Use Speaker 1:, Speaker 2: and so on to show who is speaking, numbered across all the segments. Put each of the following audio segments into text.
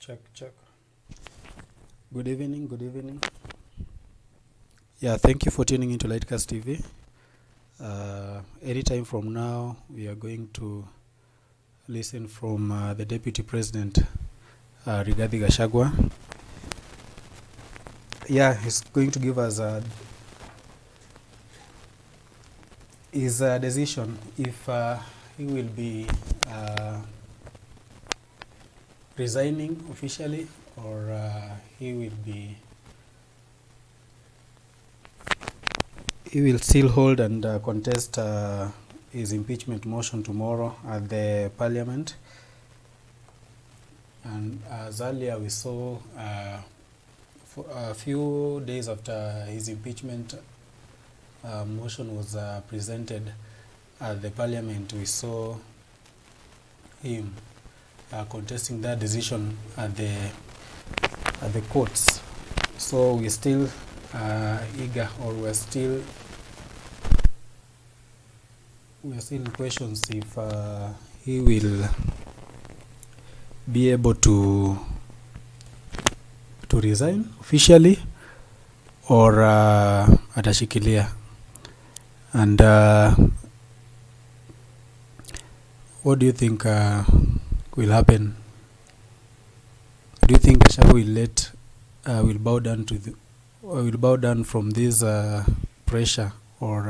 Speaker 1: Check. Good evening. Yeah, thank you for tuning into Lightcast TV. Anytime from now, we are going to listen from the Deputy President, Rigathi Gachagua. Yeah, he's going to give us his decision if he will be resigning officially or he will still hold and contest his impeachment motion tomorrow at the parliament. And as earlier we saw, for a few days after his impeachment motion was presented at the parliament, we saw him contesting that decision at the courts. So we're still eager, or we're still in questions if he will be able to resign officially or atashikilia. And what do you think will happen? Do you think Gachagua will bow down from this pressure or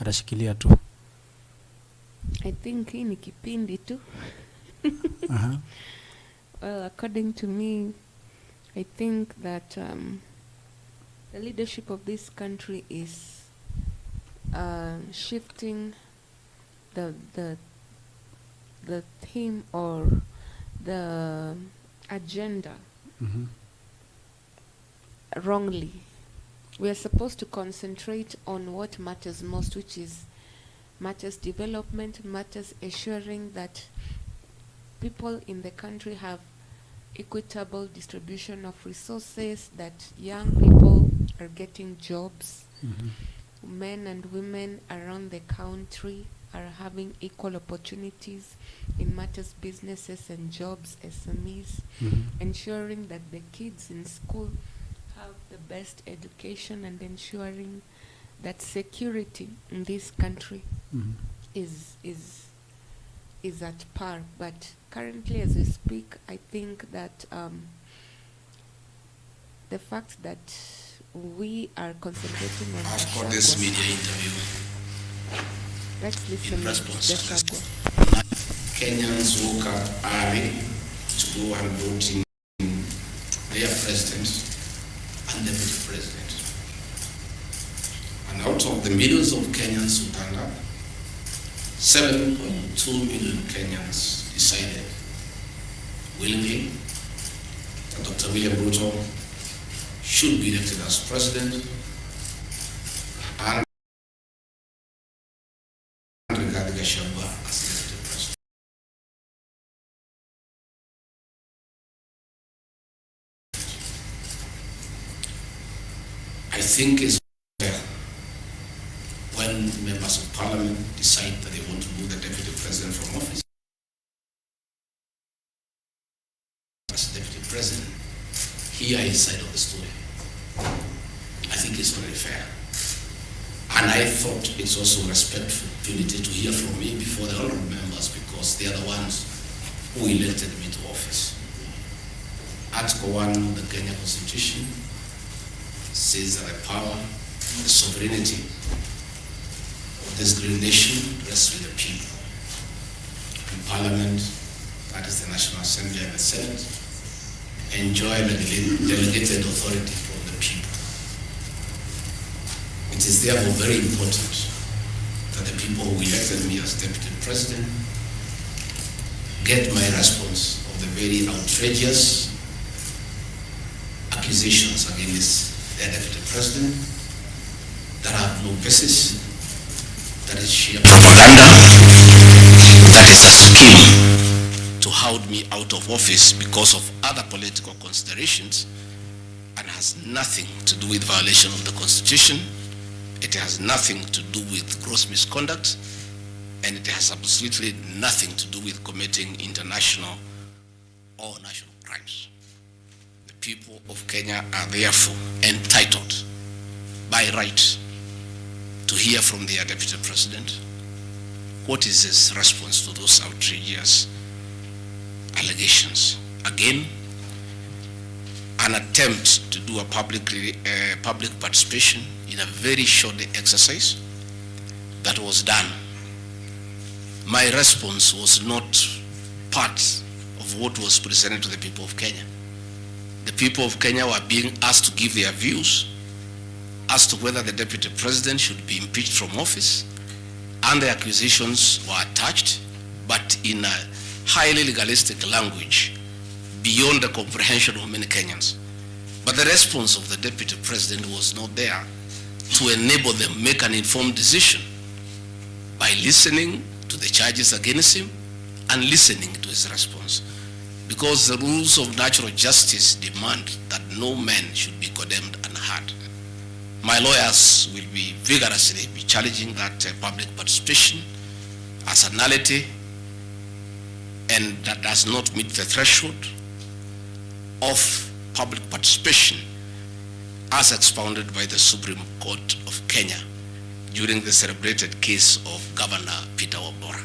Speaker 1: atashikilia tu?
Speaker 2: I think hii ni kipindi tu. Well, according to me, I think that the leadership of this country is shifting the theme or the agenda wrongly. We are supposed to concentrate on what matters most, which is matters development, matters assuring that people in the country have equitable distribution of resources, that young people are getting jobs, men and women around the country are having equal opportunities in matters businesses and jobs, SMEs, ensuring that the kids in school have the best education, and ensuring that security in this country is at par. But currently, as we speak, I think that the fact that we are concentrating on
Speaker 3: for this media interview.
Speaker 2: Let's listen
Speaker 3: in response to
Speaker 2: Gachagua'S.
Speaker 3: Kenyans woke up early to go and vote in their president and deputy president. And out of the millions of Kenyans who turned up, 7.2 million Kenyans decided willingly that Dr. William Ruto should be elected as president and Rigathi Gachagua as elected president. I think it's fair when members of parliament decide that they want to move the deputy president from office as deputy president, hear his side of the story. I think it's very fair. And I thought it's also respectful opportunity to hear from me before the honorable members, because they are the ones who elected me to office. Article 1 of the Kenya Constitution says that the power, the sovereignty of this great nation rests with the people. In Parliament, that is the National Assembly and the Senate, enjoy the delegated authority from the people. It is therefore very important that the people who elected me as Deputy President get my response of the very outrageous accusations against their Deputy President that have no basis, that is sheer propaganda, that is a scheme to hold me out of office because of other political considerations, and has nothing to do with violation of the Constitution. It has nothing to do with gross misconduct, and it has absolutely nothing to do with committing international or national crime. crimes. The people of Kenya are therefore entitled by right to hear from their Deputy President what is his response to those outrageous allegations. Again, an attempt to do a public participation in a very short exercise that was done. My response was not part of what was presented to the people of Kenya. The people of Kenya were being asked to give their views as to whether the Deputy President should be impeached from office, and the accusations were attached, but in a highly legalistic language beyond the comprehension of many Kenyans. But the response of the Deputy President was not there to enable them make an informed decision by listening to the charges against him and listening to his response. Because the rules of natural justice demand that no man should be condemned unheard. My lawyers will be vigorously challenging that public participation as a nullity, and that does not meet the threshold of public participation as expounded by the Supreme Court of Kenya during the celebrated case of Governor Peter Wabora.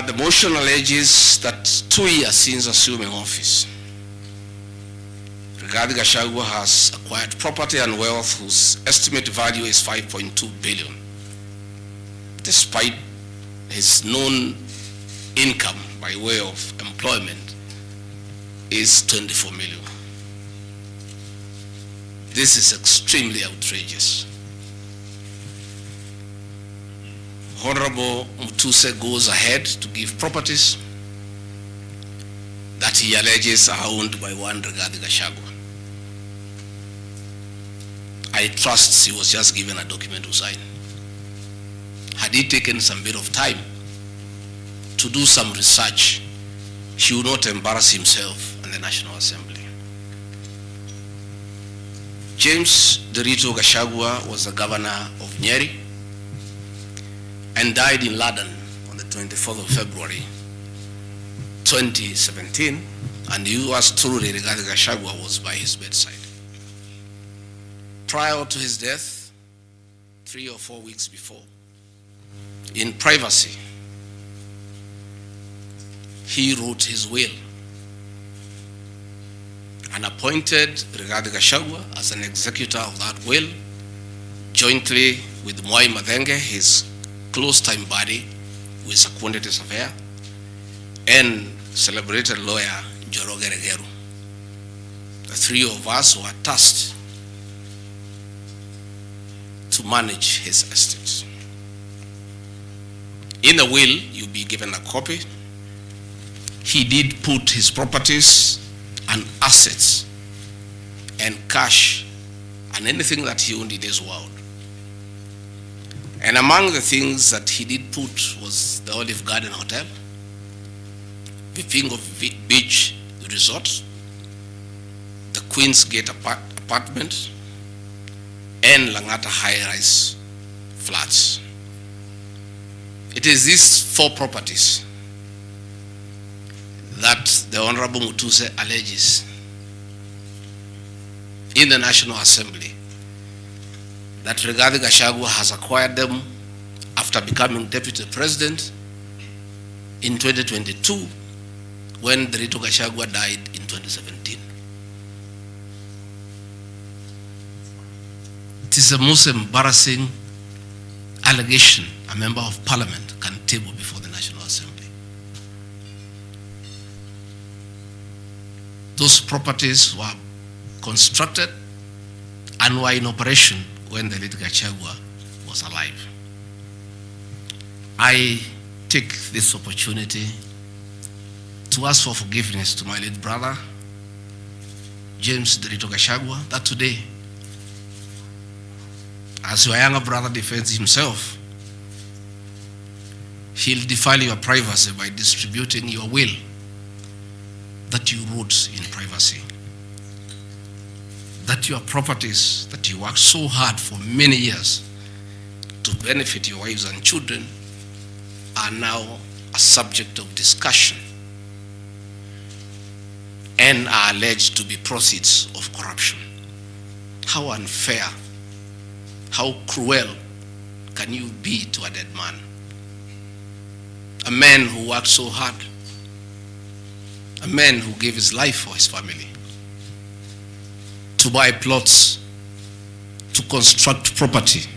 Speaker 3: The motion alleges that 2 years since assuming office, Rigathi Gachagua has acquired property and wealth whose estimated value is 5.2 billion, despite his known income by way of employment is 24 million. This is extremely outrageous. Honorable Mutuse goes ahead to give properties that he alleges are owned by one Rigathi Gachagua. I trust he was just given a document to sign. Had he taken some bit of time to do some research, he would not embarrass himself in the National Assembly. James Derito Gachagua was the governor of Nyeri and died in London on the 24th of February 2017, and yours truly, Rigathi Gachagua, was by his bedside. Prior to his death, 3 or 4 weeks before, in privacy, he wrote his will and appointed Rigathi Gachagua as an executor of that will, jointly with Mwai Mathenge, his close-time buddy who is a quantities affair, and celebrated lawyer Njoroge Regeru. The three of us were tasked to manage his estate. In the will, you'll be given a copy. He did put his properties and assets and cash and anything that he owned in this world. And among the things that he did put was the Olive Garden Hotel, Vipingo Beach Resort, the Queen's Gate apartment, and Langata high-rise flats. It is these 4 properties that the Honorable Mutuse alleges in the National Assembly that Rigathi Gachagua has acquired them after becoming Deputy President in 2022 when Derito Gachagua died in 2017. It is the most embarrassing allegation a member of parliament can table before the National Assembly. Those properties were constructed and were in operation when the late Gachagua was alive. I take this opportunity to ask for forgiveness to my late brother, James Derito Gachagua, that today, as your younger brother defends himself, he'll defile your privacy by distributing your will that you wrote in privacy. That your properties that you worked so hard for many years to benefit your wives and children are now a subject of discussion and are alleged to be proceeds of corruption. How unfair, how cruel can you be to a dead man? A man who worked so hard, a man who gave his life for his family, to buy plots, to construct property,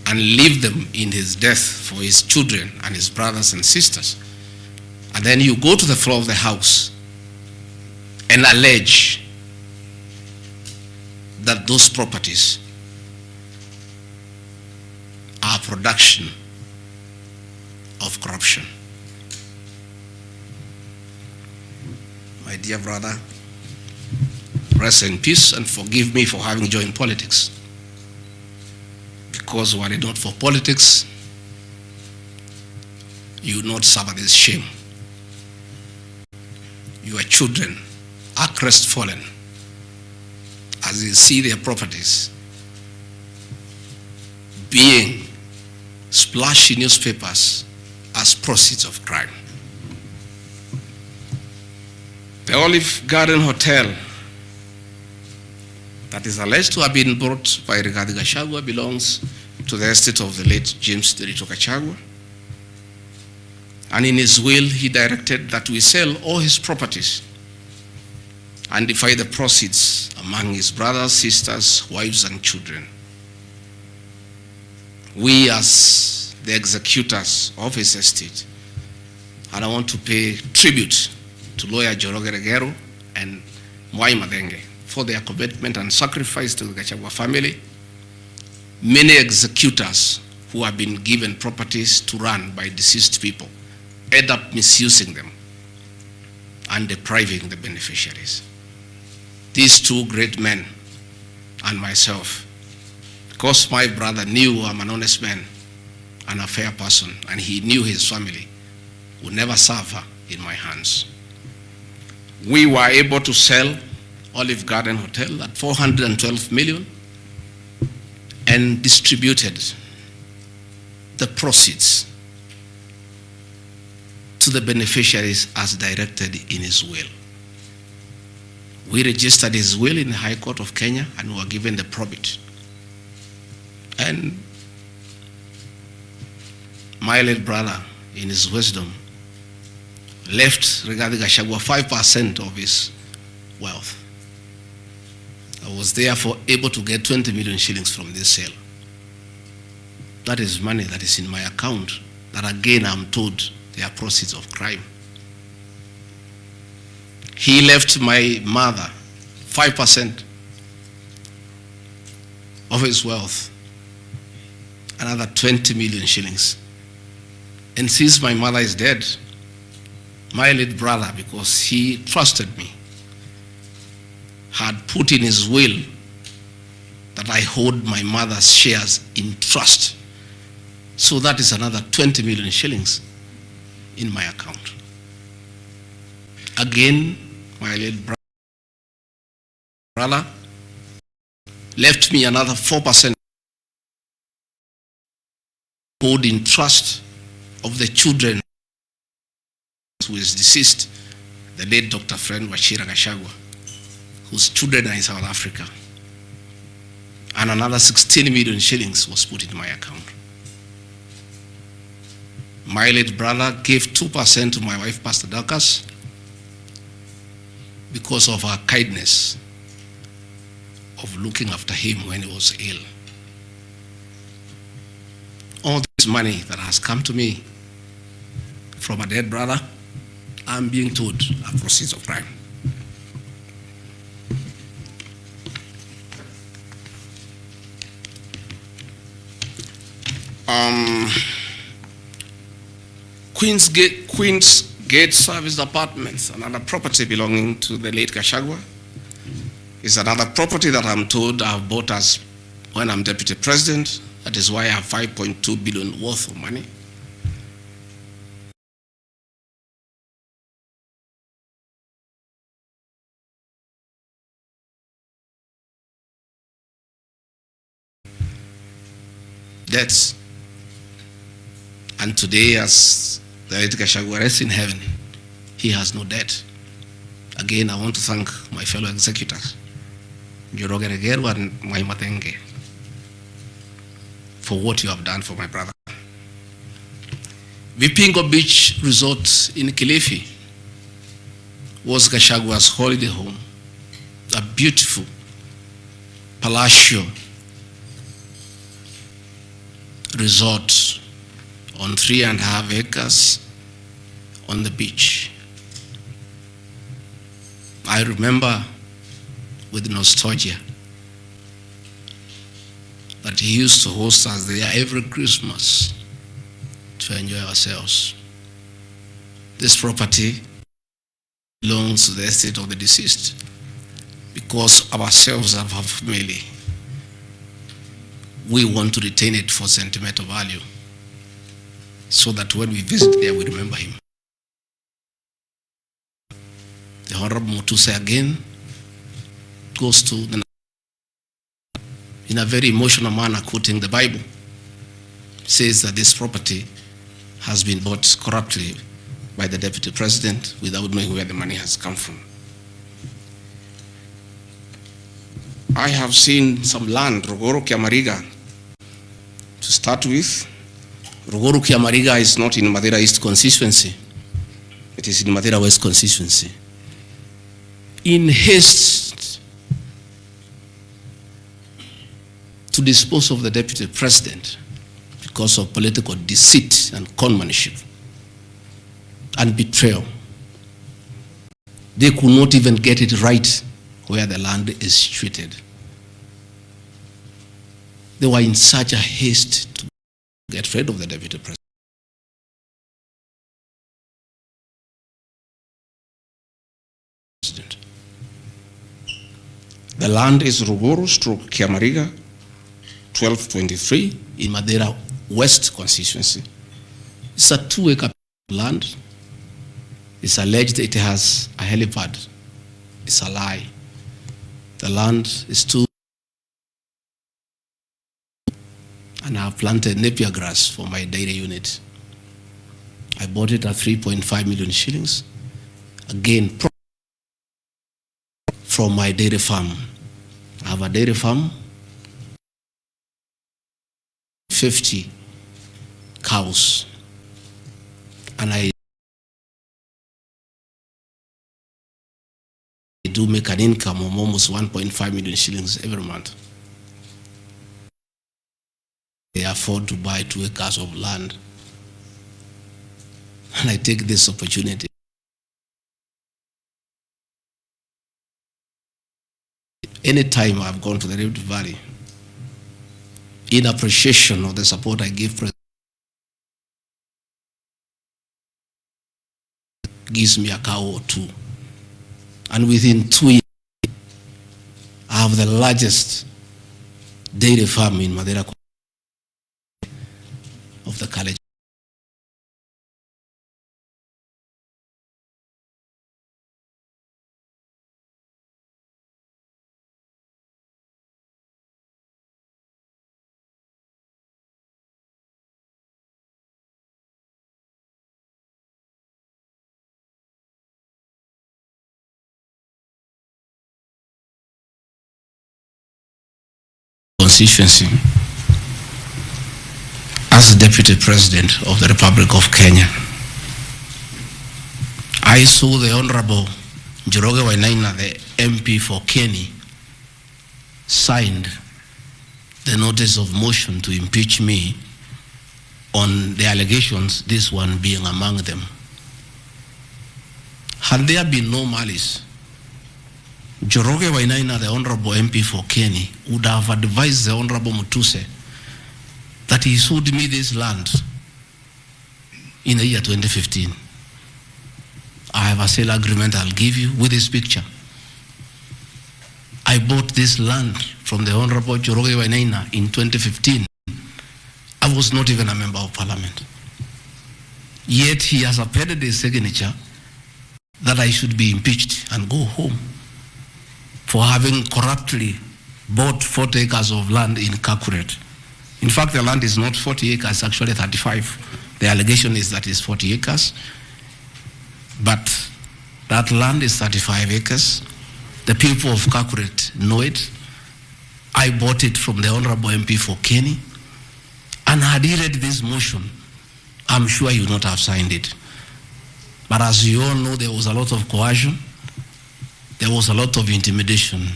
Speaker 3: and leave them in his death for his children and his brothers and sisters. And then you go to the floor of the House and allege that those properties are production of corruption. My dear brother, rest in peace and forgive me for having joined politics. Because were it not for politics, you would not suffer this shame. Your children are crestfallen as they see their properties being splashed in newspapers as proceeds of crime. The Olive Garden Hotel that is alleged to have been bought by Rigathi Gachagua belongs to the estate of the late James Derito Gachagua. And in his will, he directed that we sell all his properties and divide the proceeds among his brothers, sisters, wives, and children. We, as the executors of his estate, and I want to pay tribute to lawyer Joroge Regero and Mwai Madenge for their commitment and sacrifice to the Gachagua family. Many executors who have been given properties to run by deceased people end up misusing them and depriving the beneficiaries. These two great men and myself, because my brother knew I'm an honest man and a fair person, and he knew his family would never suffer in my hands, we were able to sell Olive Garden Hotel at 412 million and distributed the proceeds to the beneficiaries as directed in his will. We registered his will in the High Court of Kenya and were given the probate. And my late brother, in his wisdom, left Rigathi Gachagua 5% of his wealth. I was therefore able to get 20 million shillings from this sale. That is money that is in my account that again I'm told they are proceeds of crime. He left my mother 5% of his wealth, another 20 million shillings. And since my mother is dead, my late brother, because he trusted me, had put in his will that I hold my mother's shares in trust. So that is another 20 million shillings in my account. Again, my late brother left me another 4% hold in trust of the children who is deceased, the late Dr. Friend Wachira Gachagua, whose children are in South Africa. And another 16 million shillings was put in my account. My late brother gave 2% to my wife, Pastor Dorcas, because of her kindness of looking after him when he was ill. All this money that has come to me from a dead brother, I'm being told are proceeds of crime. Queen's Gate Service Apartments, another property belonging to the late Gachagua, is another property that I'm told I've bought as when I'm deputy president. That is why I have 5.2 billion worth of money. Debts. And today, as the late Gachagua'S in heaven, he has no debt. Again, I want to thank my fellow executors, Njoroge Regeru and Mwaimatenge, for what you have done for my brother. Vipingo Beach Resort in Kilifi was Gachagua'S holiday home, a beautiful palatial resort on 3.5 acres on the beach. I remember with nostalgia that he used to host us there every Christmas to enjoy ourselves. This property belongs to the estate of the deceased because ourselves have a family. We want to retain it for sentimental value so that when we visit there, we remember him. The Honorable Mutuse again goes to the, in a very emotional manner, quoting the Bible, says that this property has been bought corruptly by the Deputy President without knowing where the money has come from. I have seen some land, Ruguru Kiamariga. To start with, Ruguru Kiamariga is not in Madeira East constituency. It is in Madeira West constituency. In haste to dispose of the Deputy President because of political deceit and conmanship and betrayal, they could not even get it right where the land is situated. They were in such a haste to get rid of the Deputy President. The land is Ruguru / Kiamariga, 1223 in Madeira West constituency. It's a 2-acre land. It's alleged it has a helipad. It's a lie. The land is too, and I have planted napier grass for my dairy unit. I bought it at 3.5 million shillings. Again, from my dairy farm. I have a dairy farm, 50 cows, and I do make an income of almost 1.5 million shillings every month. They afford to buy 2 acres of land, and I take this opportunity. Anytime I've gone to the Rift Valley, in appreciation of the support I give, President gives me a cow or 2. And within 2 years, I have the largest dairy farm in Madeira of the college. Constituency as Deputy President of the Republic of Kenya. I saw the Honorable Njoroge Wainaina, the MP for Kenny, signed the notice of motion to impeach me on the allegations, this one being among them. Had there been no malice, Njoroge Wainaina, the Honorable MP for Kenny, would have advised the Honorable Mutuse that he sold me this land in the year 2015. I have a sale agreement I'll give you with this picture. I bought this land from the Honorable Njoroge Wainaina in 2015. I was not even a member of parliament. Yet he has appended his signature that I should be impeached and go home for having corruptly bought 40 acres of land in Kakuret. In fact, the land is not 40 acres, actually 35. The allegation is that it's 40 acres. But That land is 35 acres. The people of Kakuret know it. I bought it from the Honorable MP for Kenny. And had he read this motion, I'm sure he would not have signed it. But as you all know, there was a lot of coercion. There was a lot of intimidation.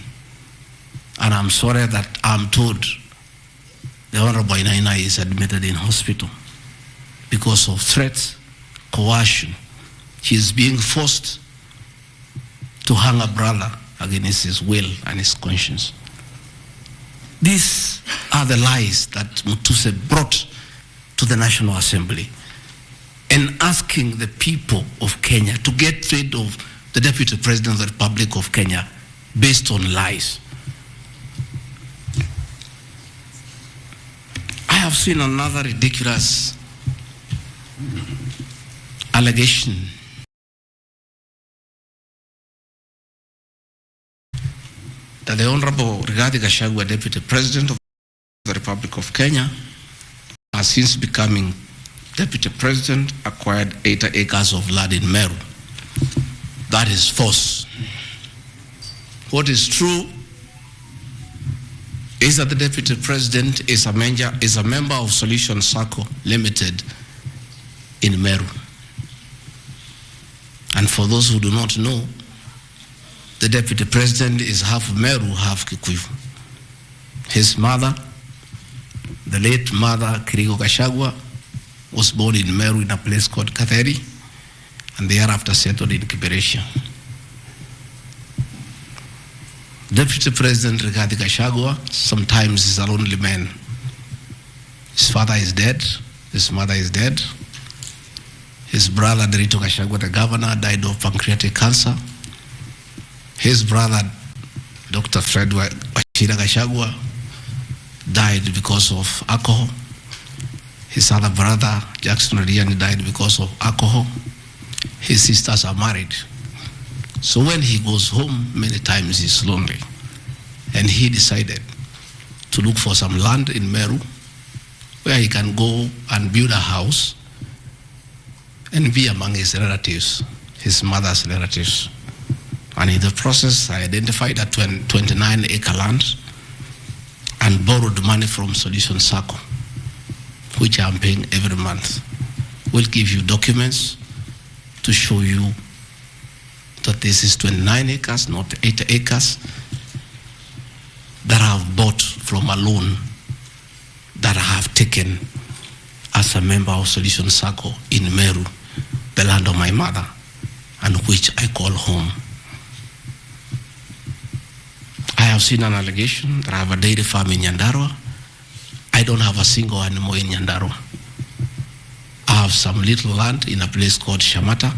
Speaker 3: And I'm sorry that I'm told the Honorable Inaina is admitted in hospital because of threats, coercion. He's being forced to hang a brother against his will and his conscience. These are the lies that Mutuse brought to the National Assembly and asking the people of Kenya to get rid of the Deputy President of the Republic of Kenya based on lies. I have seen another ridiculous allegation that the Honorable Rigathi Gachagua, Deputy President of the Republic of Kenya, has since becoming Deputy President, acquired 80 acres of land in Meru. That is false. What is true is that the Deputy President is a member of Solution Circle Limited in Meru. And for those who do not know, the Deputy President is half Meru, half Kikuyu. His mother, the late mother, Rigathi Gachagua, was born in Meru in a place called Katheri, and thereafter settled in Kiberesha. Deputy President Rigathi Gachagua sometimes is a lonely man. His father is dead, his mother is dead. His brother, Derito Gachagua, the governor, died of pancreatic cancer. His brother, Dr. Fred Wachira Gachagua, died because of alcohol. His other brother, Jackson Riani, died because of alcohol. His sisters are married. So when he goes home, many times he's lonely. And he decided to look for some land in Meru where he can go and build a house and be among his relatives, his mother's relatives. And in the process, I identified a 29-acre land and borrowed money from Solution Circle, which I'm paying every month. We'll give you documents to show you that this is 29 acres, not 8 acres, that I have bought from a loan that I have taken as a member of Solution Circle in Meru, the land of my mother, and which I call home. I have seen an allegation that I have a dairy farm in Nyandarua. I don't have a single animal in Nyandarua. I have some little land in a place called Shamata,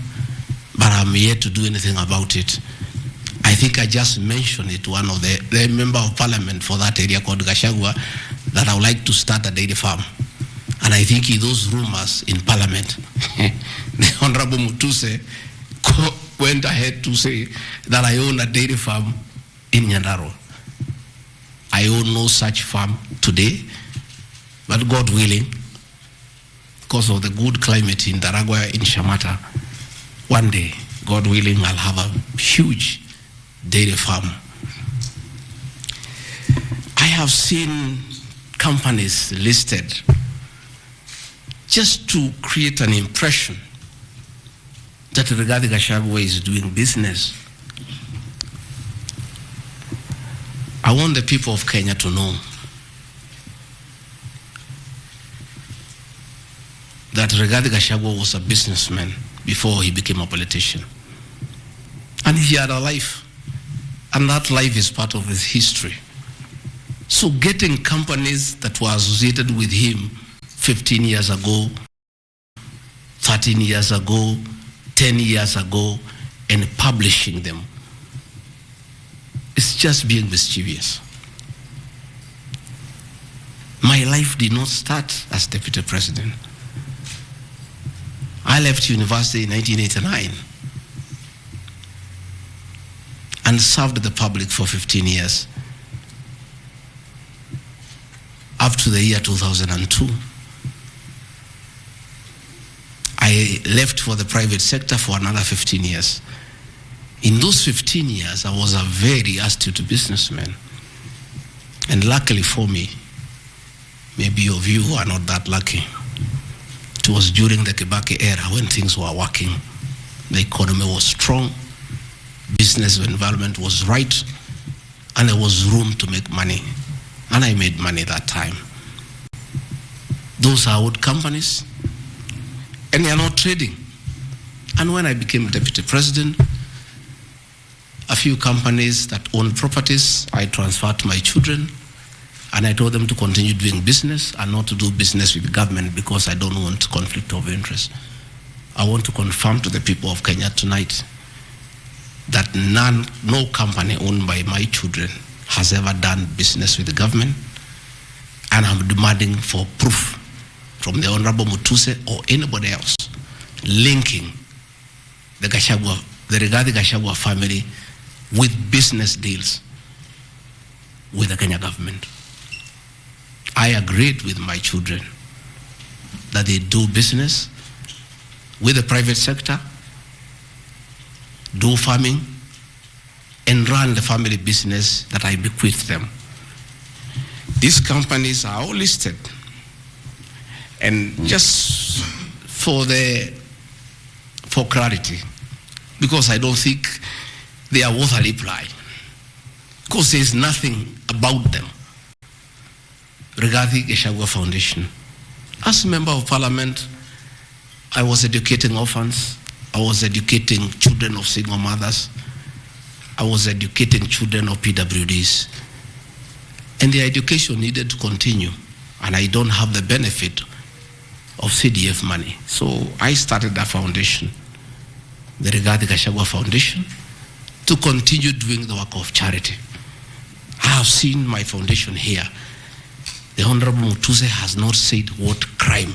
Speaker 3: but I'm yet to do anything about it. I think I just mentioned it to one of the member of parliament for that area called Gachagua that I would like to start a dairy farm. And I think in those rumors in parliament, the Honorable Mutuse went ahead to say that I own a dairy farm in Nyandarua. I own no such farm today, but God willing, because of the good climate in Daragwa, in Shamata, one day, God willing, I'll have a huge dairy farm. I have seen companies listed just to create an impression that Rigathi Gachagua is doing business. I want the people of Kenya to know that Rigathi Gachagua was a businessman before he became a politician. And he had a life. And that life is part of his history. So getting companies that were associated with him 15 years ago, 13 years ago, 10 years ago, and publishing them, it's just being mischievous. My life did not start as Deputy President. I left university in 1989 and served the public for 15 years up to the year 2002. I left for the private sector for another 15 years. In those 15 years, I was a very astute businessman. And luckily for me, maybe of you are not that lucky, it was during the Kibaki era when things were working. The economy was strong, business environment was right, and there was room to make money. And I made money that time. Those are old companies, and they are not trading. And when I became deputy president, a few companies that owned properties, I transferred to my children, and I told them to continue doing business and not to do business with the government because I don't want conflict of interest. I want to confirm to the people of Kenya tonight that no company owned by my children has ever done business with the government, and I'm demanding for proof from the Honorable Mutuse or anybody else linking the Rigathi Gachagua family with business deals with the Kenya government. I agreed with my children that they do business with the private sector, do farming, and run the family business that I bequeathed them. These companies are all listed. And just for clarity, because I don't think they are worth a reply, because there's nothing about them. Rigathi Gachagua Foundation. As a member of parliament, I was educating orphans, I was educating children of single mothers, I was educating children of PWDs. And the education needed to continue, and I don't have the benefit of CDF money. So I started a foundation, the Rigathi Gachagua Foundation, to continue doing the work of charity. I have seen my foundation here. The Honorable Mutuse has not said what crime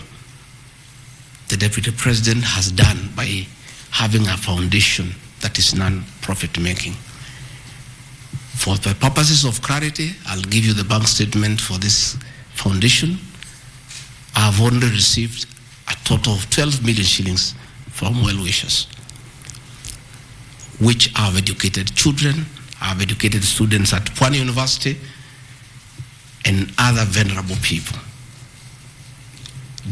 Speaker 3: the Deputy President has done by having a foundation that is non-profit making. For the purposes of clarity, I'll give you the bank statement for this foundation. I have only received a total of 12 million shillings from well-wishers, which have educated children, have educated students at Pwani University, and other vulnerable people.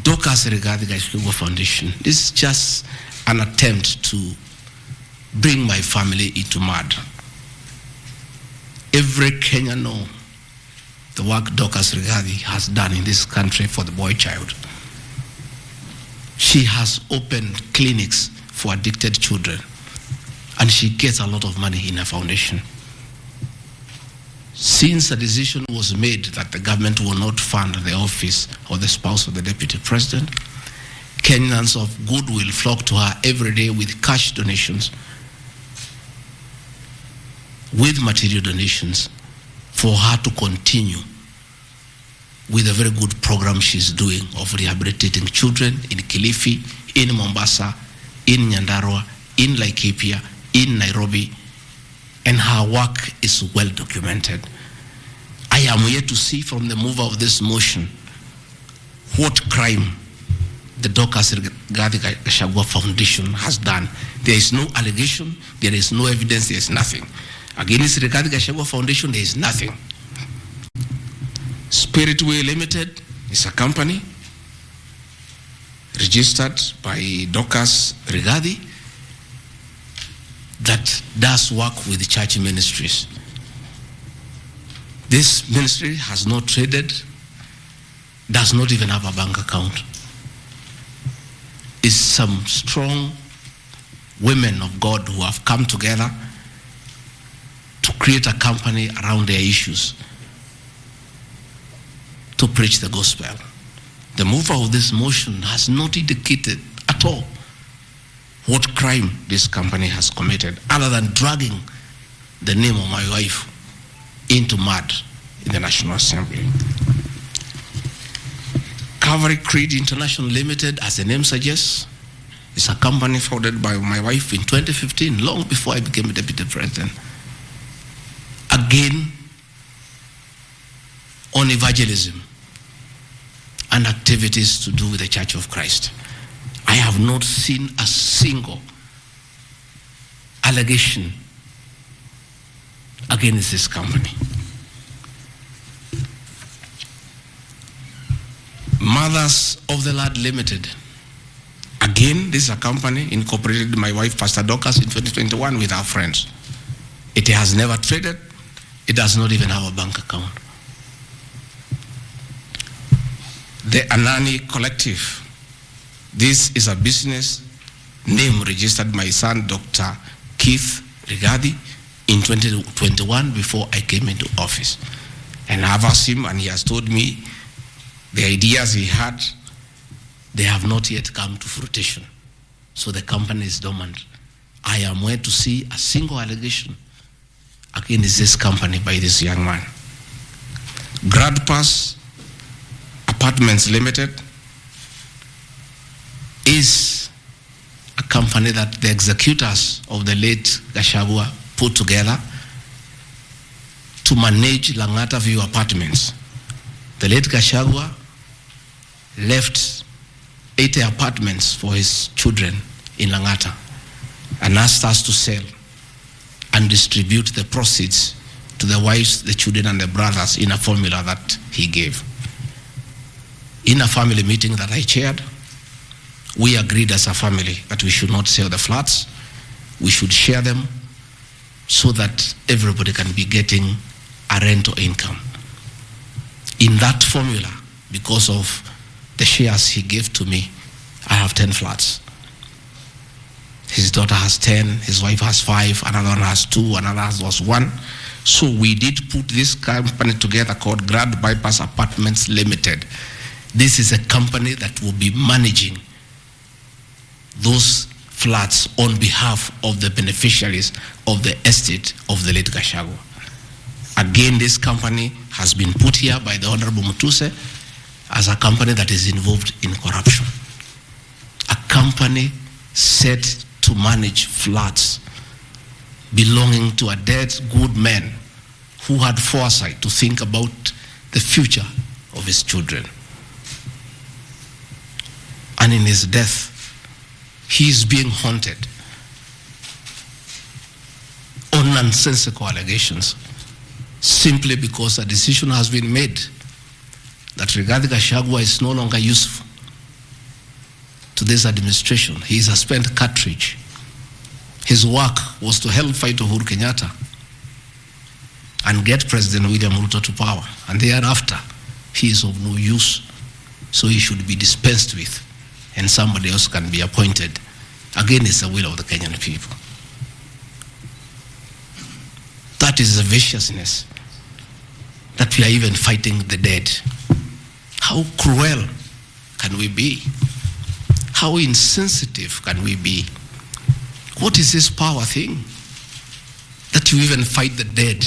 Speaker 3: Gachagua'S Rigathi Gachagua Foundation, this is just an attempt to bring my family into mud. Every Kenyan knows the work Gachagua'S Rigathi has done in this country for the boy child. She has opened clinics for addicted children, and she gets a lot of money in her foundation. Since a decision was made that the government will not fund the office or the spouse of the Deputy President, Kenyans of goodwill flock to her every day with cash donations, with material donations, for her to continue with a very good program she's doing of rehabilitating children in Kilifi, in Mombasa, in Nyandarua, in Laikipia, in Nairobi, and her work is well documented. I am here to see from the mover of this motion what crime the Gachagua'S Rigathi Gachagua Foundation has done. There is no allegation, there is no evidence, there is nothing. Against Rigathi Gachagua Foundation, there is nothing. Spiritway Limited is a company registered by Gachagua'S Rigathi that does work with church ministries. This ministry has not traded, does not even have a bank account. It's some strong women of God who have come together to create a company around their issues to preach the gospel. The mover of this motion has not indicated at all what crime this company has committed, other than dragging the name of my wife into mud in the National Assembly. Calvary Creed International Limited, as the name suggests, is a company founded by my wife in 2015, long before I became a Deputy President. Again, on evangelism and activities to do with the Church of Christ. I have not seen a single allegation against this company. Mothers of the Lord Limited. Again, this is a company incorporated my wife, Pastor Dorcas, in 2021 with our friends. It has never traded. It does not even have a bank account. The Anani Collective. This is a business name registered my son, Dr. Keith Rigathi, in 2021 before I came into office. And I've asked him, and he has told me the ideas he had, they have not yet come to fruition. So the company is dormant. I am yet to see a single allegation against this company by this young man. Gradpass Apartments Limited is a company that the executors of the late Gachagua put together to manage Langata View Apartments. The late Gachagua left 80 apartments for his children in Langata and asked us to sell and distribute the proceeds to the wives, the children, and the brothers in a formula that he gave. In a family meeting that I chaired, we agreed as a family that we should not sell the flats. We should share them so that everybody can be getting a rental income. In that formula, because of the shares he gave to me, I have 10 flats. His daughter has 10, his wife has 5, another one has 2, another has 1. So we did put this company together called Grand Bypass Apartments Limited. This is a company that will be managing those flats on behalf of the beneficiaries of the estate of the late Gachagua. Again, this company has been put here by the Honorable Mutuse as a company that is involved in corruption. A company set to manage flats belonging to a dead good man who had foresight to think about the future of his children. And in his death, he is being haunted on nonsensical allegations simply because a decision has been made that Rigathi Gachagua is no longer useful to this administration. He is a spent cartridge. His work was to help fight Uhuru Kenyatta and get President William Ruto to power. And thereafter, he is of no use. So he should be dispensed with, and somebody else can be appointed. Again, it's the will of the Kenyan people. That is the viciousness that we are even fighting the dead. How cruel can we be? How insensitive can we be? What is this power thing? That you even fight the dead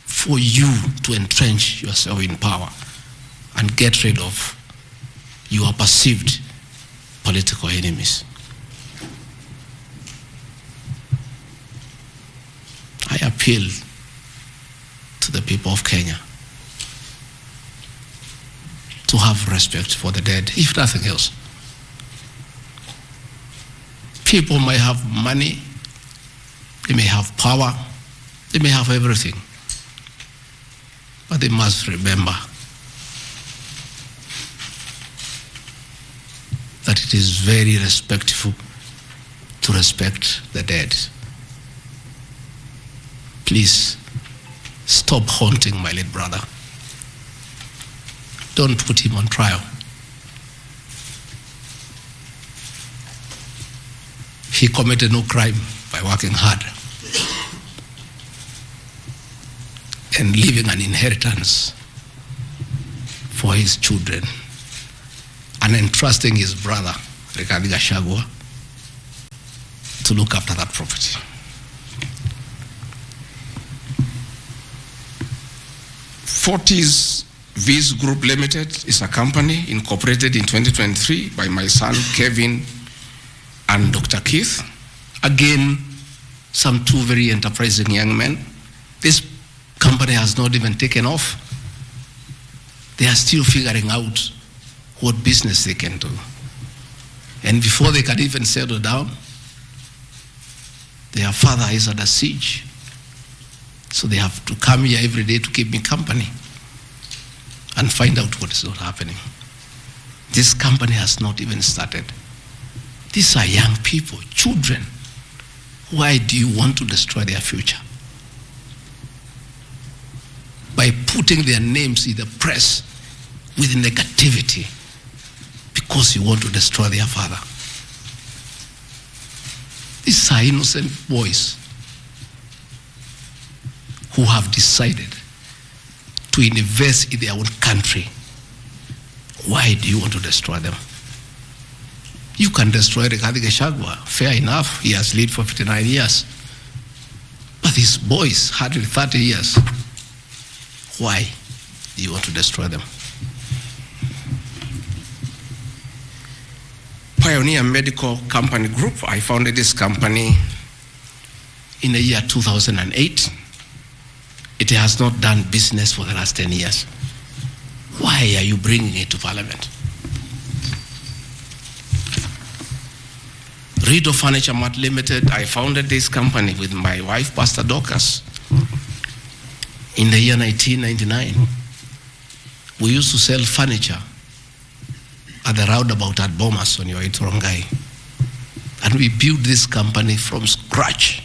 Speaker 3: for you to entrench yourself in power and get rid of your perceived political enemies. I appeal to the people of Kenya to have respect for the dead, if nothing else. People may have money, they may have power, they may have everything, but they must remember that it is very respectful to respect the dead. Please stop haunting my late brother. Don't put him on trial. He committed no crime by working hard and leaving an inheritance for his children and entrusting his brother, Rigathi Gachagua, to look after that property. Fortis Viz Group Limited is a company incorporated in 2023 by my son Kevin and Dr. Keith. Again, some two very enterprising young men. This company has not even taken off. They are still figuring out what business they can do. And before they can even settle down, their father is under siege. So they have to come here every day to keep me company and find out what is not happening. This company has not even started. These are young people, children. Why do you want to destroy their future? By putting their names in the press with negativity because you want to destroy their father. These are innocent boys who have decided to invest in their own country. Why do you want to destroy them? You can destroy Rigathi Gachagua, fair enough, he has lived for 59 years. But these boys, 130 years, why do you want to destroy them? Pioneer Medical Company Group, I founded this company in the year 2008. It has not done business for the last 10 years. Why are you bringing it to Parliament? Rido Furniture Mart Limited, I founded this company with my wife, Pastor Dorcas, in the year 1999. We used to sell furniture at the roundabout at Bomas on your way to Rongai. And we built this company from scratch.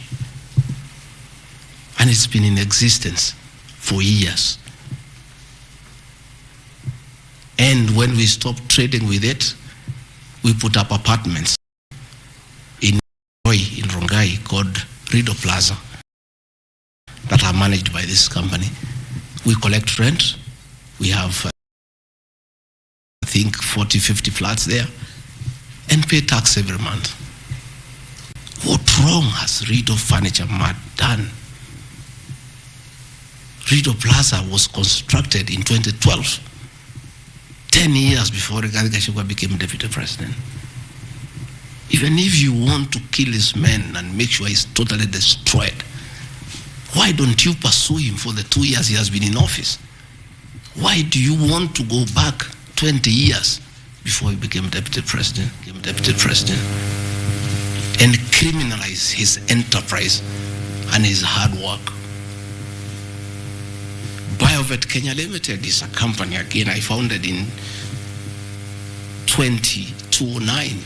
Speaker 3: And it's been in existence for years. And when we stopped trading with it, we put up apartments in Rongai called Rido Plaza that are managed by this company. We collect rent. We have, I think, 40, 50 flats there and pay tax every month. What wrong has Rido Furniture Mart done? Rido Plaza was constructed in 2012, 10 years before Rigathi Gachagua became deputy president. Even if you want to kill this man and make sure he's totally destroyed, why don't you pursue him for the 2 years he has been in office? Why do you want to go back 20 years before he became deputy president? And criminalize his enterprise and his hard work. Biovet Kenya Limited is a company, again, I founded in 2009.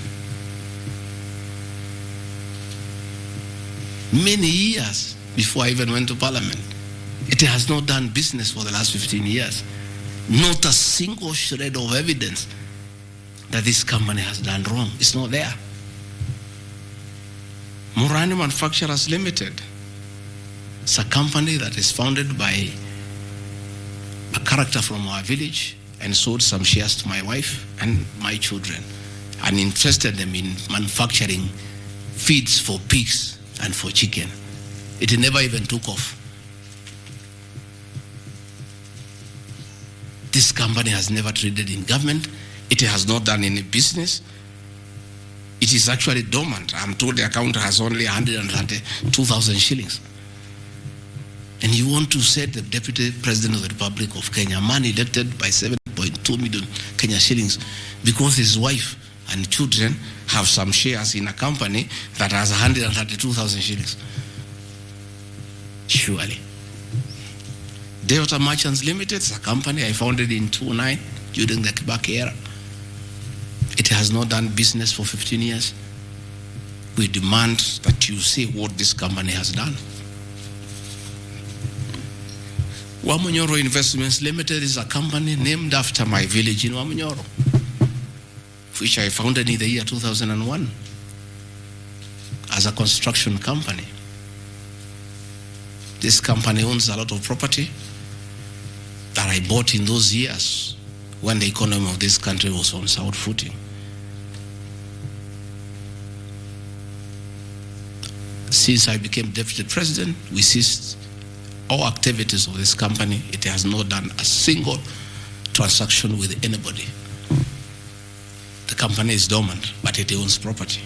Speaker 3: Many years before I even went to Parliament. It has not done business for the last 15 years. Not a single shred of evidence that this company has done wrong. It's not there. Morani Manufacturers Limited. It's a company that is founded by a character from our village and sold some shares to my wife and my children and interested them in manufacturing feeds for pigs and for chicken. It never even took off. This company has never traded in government. It has not done any business. It is actually dormant. I'm told the account has only 132,000 shillings. And you want to set the Deputy President of the Republic of Kenya, a man elected by 7.2 million Kenya shillings, because his wife and children have some shares in a company that has 132,000 shillings. Surely. Delta Merchants Limited is a company I founded in 2009 during the Kibaki era. It has not done business for 15 years. We demand that you say what this company has done. Wamunyoro Investments Limited is a company named after my village in Wamunyoro, which I founded in the year 2001 as a construction company. This company owns a lot of property that I bought in those years when the economy of this country was on sound footing. Since I became deputy president, we ceased all activities of this company. It has not done a single transaction with anybody. The company is dormant, but it owns property.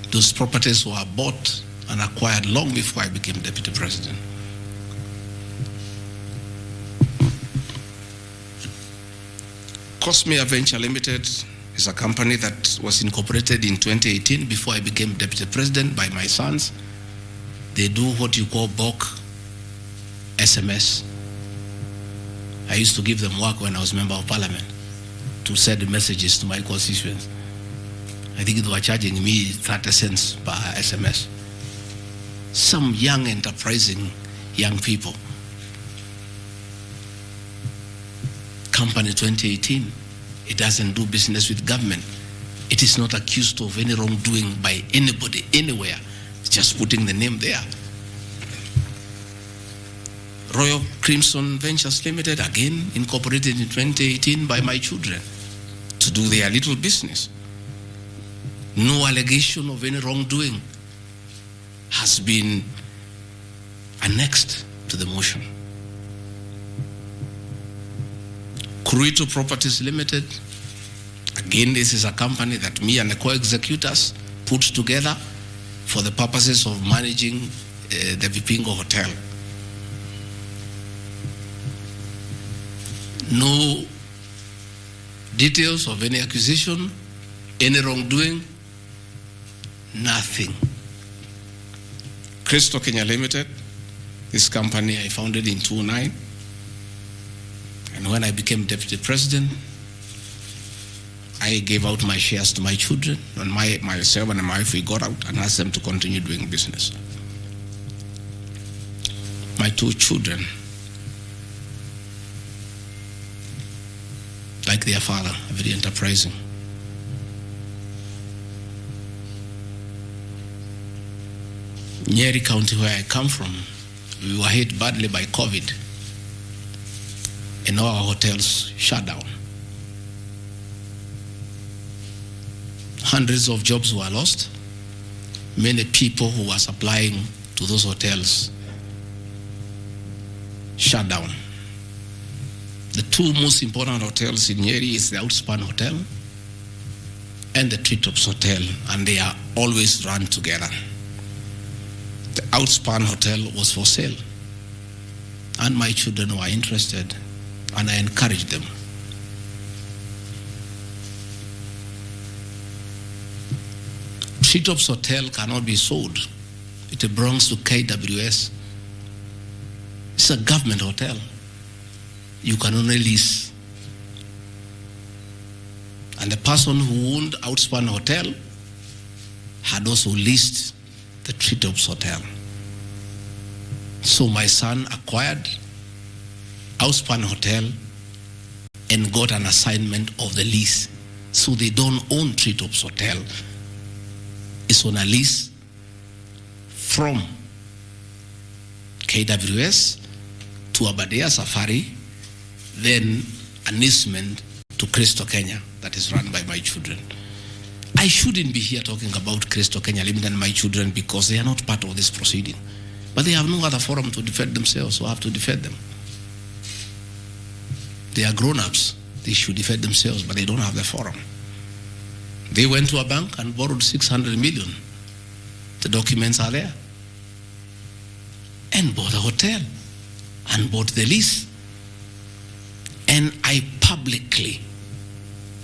Speaker 3: Those properties were bought and acquired long before I became deputy president. Cosmea Venture Limited is a company that was incorporated in 2018 before I became deputy president by my sons. They do what you call bulk SMS. I used to give them work when I was member of parliament to send messages to my constituents. I think they were charging me 30 cents per SMS. Some young, enterprising young people. Company 2018, it doesn't do business with government. It is not accused of any wrongdoing by anybody, anywhere. It's just putting the name there. Royal Crimson Ventures Limited, again incorporated in 2018 by my children to do their little business. No allegation of any wrongdoing has been annexed to the motion. Cruito Properties Limited, again, this is a company that me and the co-executors put together for the purposes of managing the Vipingo Hotel. No details of any accusation, any wrongdoing, nothing. Cristo Kenya Limited, this company I founded in 2009. And when I became deputy president, I gave out my shares to my children, and myself and my wife, we got out and asked them to continue doing business. My two children, like their father, very enterprising. Nyeri County, where I come from, we were hit badly by COVID, and all our hotels shut down. Hundreds of jobs were lost. Many people who were supplying to those hotels shut down. The two most important hotels in Nyeri is the Outspan Hotel and the Treetops Hotel, and they are always run together. The Outspan Hotel was for sale, and my children were interested, and I encouraged them. Treetops Hotel cannot be sold. It belongs to Gachagua'S. It's a government hotel. You can only lease. And the person who owned Outspan Hotel had also leased the Treetops Hotel. So my son acquired Outspan Hotel and got an assignment of the lease. So they don't own Treetops Hotel. It's on a lease from Gachagua'S to Aberdare Safari, then an easement to Cristo Kenya that is run by my children. I shouldn't be here talking about Cristo Kenya Limited and my children because they are not part of this proceeding. But they have no other forum to defend themselves, so I have to defend them. They are grown-ups. They should defend themselves, but they don't have the forum. They went to a bank and borrowed 600 million. The documents are there. And bought a hotel and bought the lease. And I publicly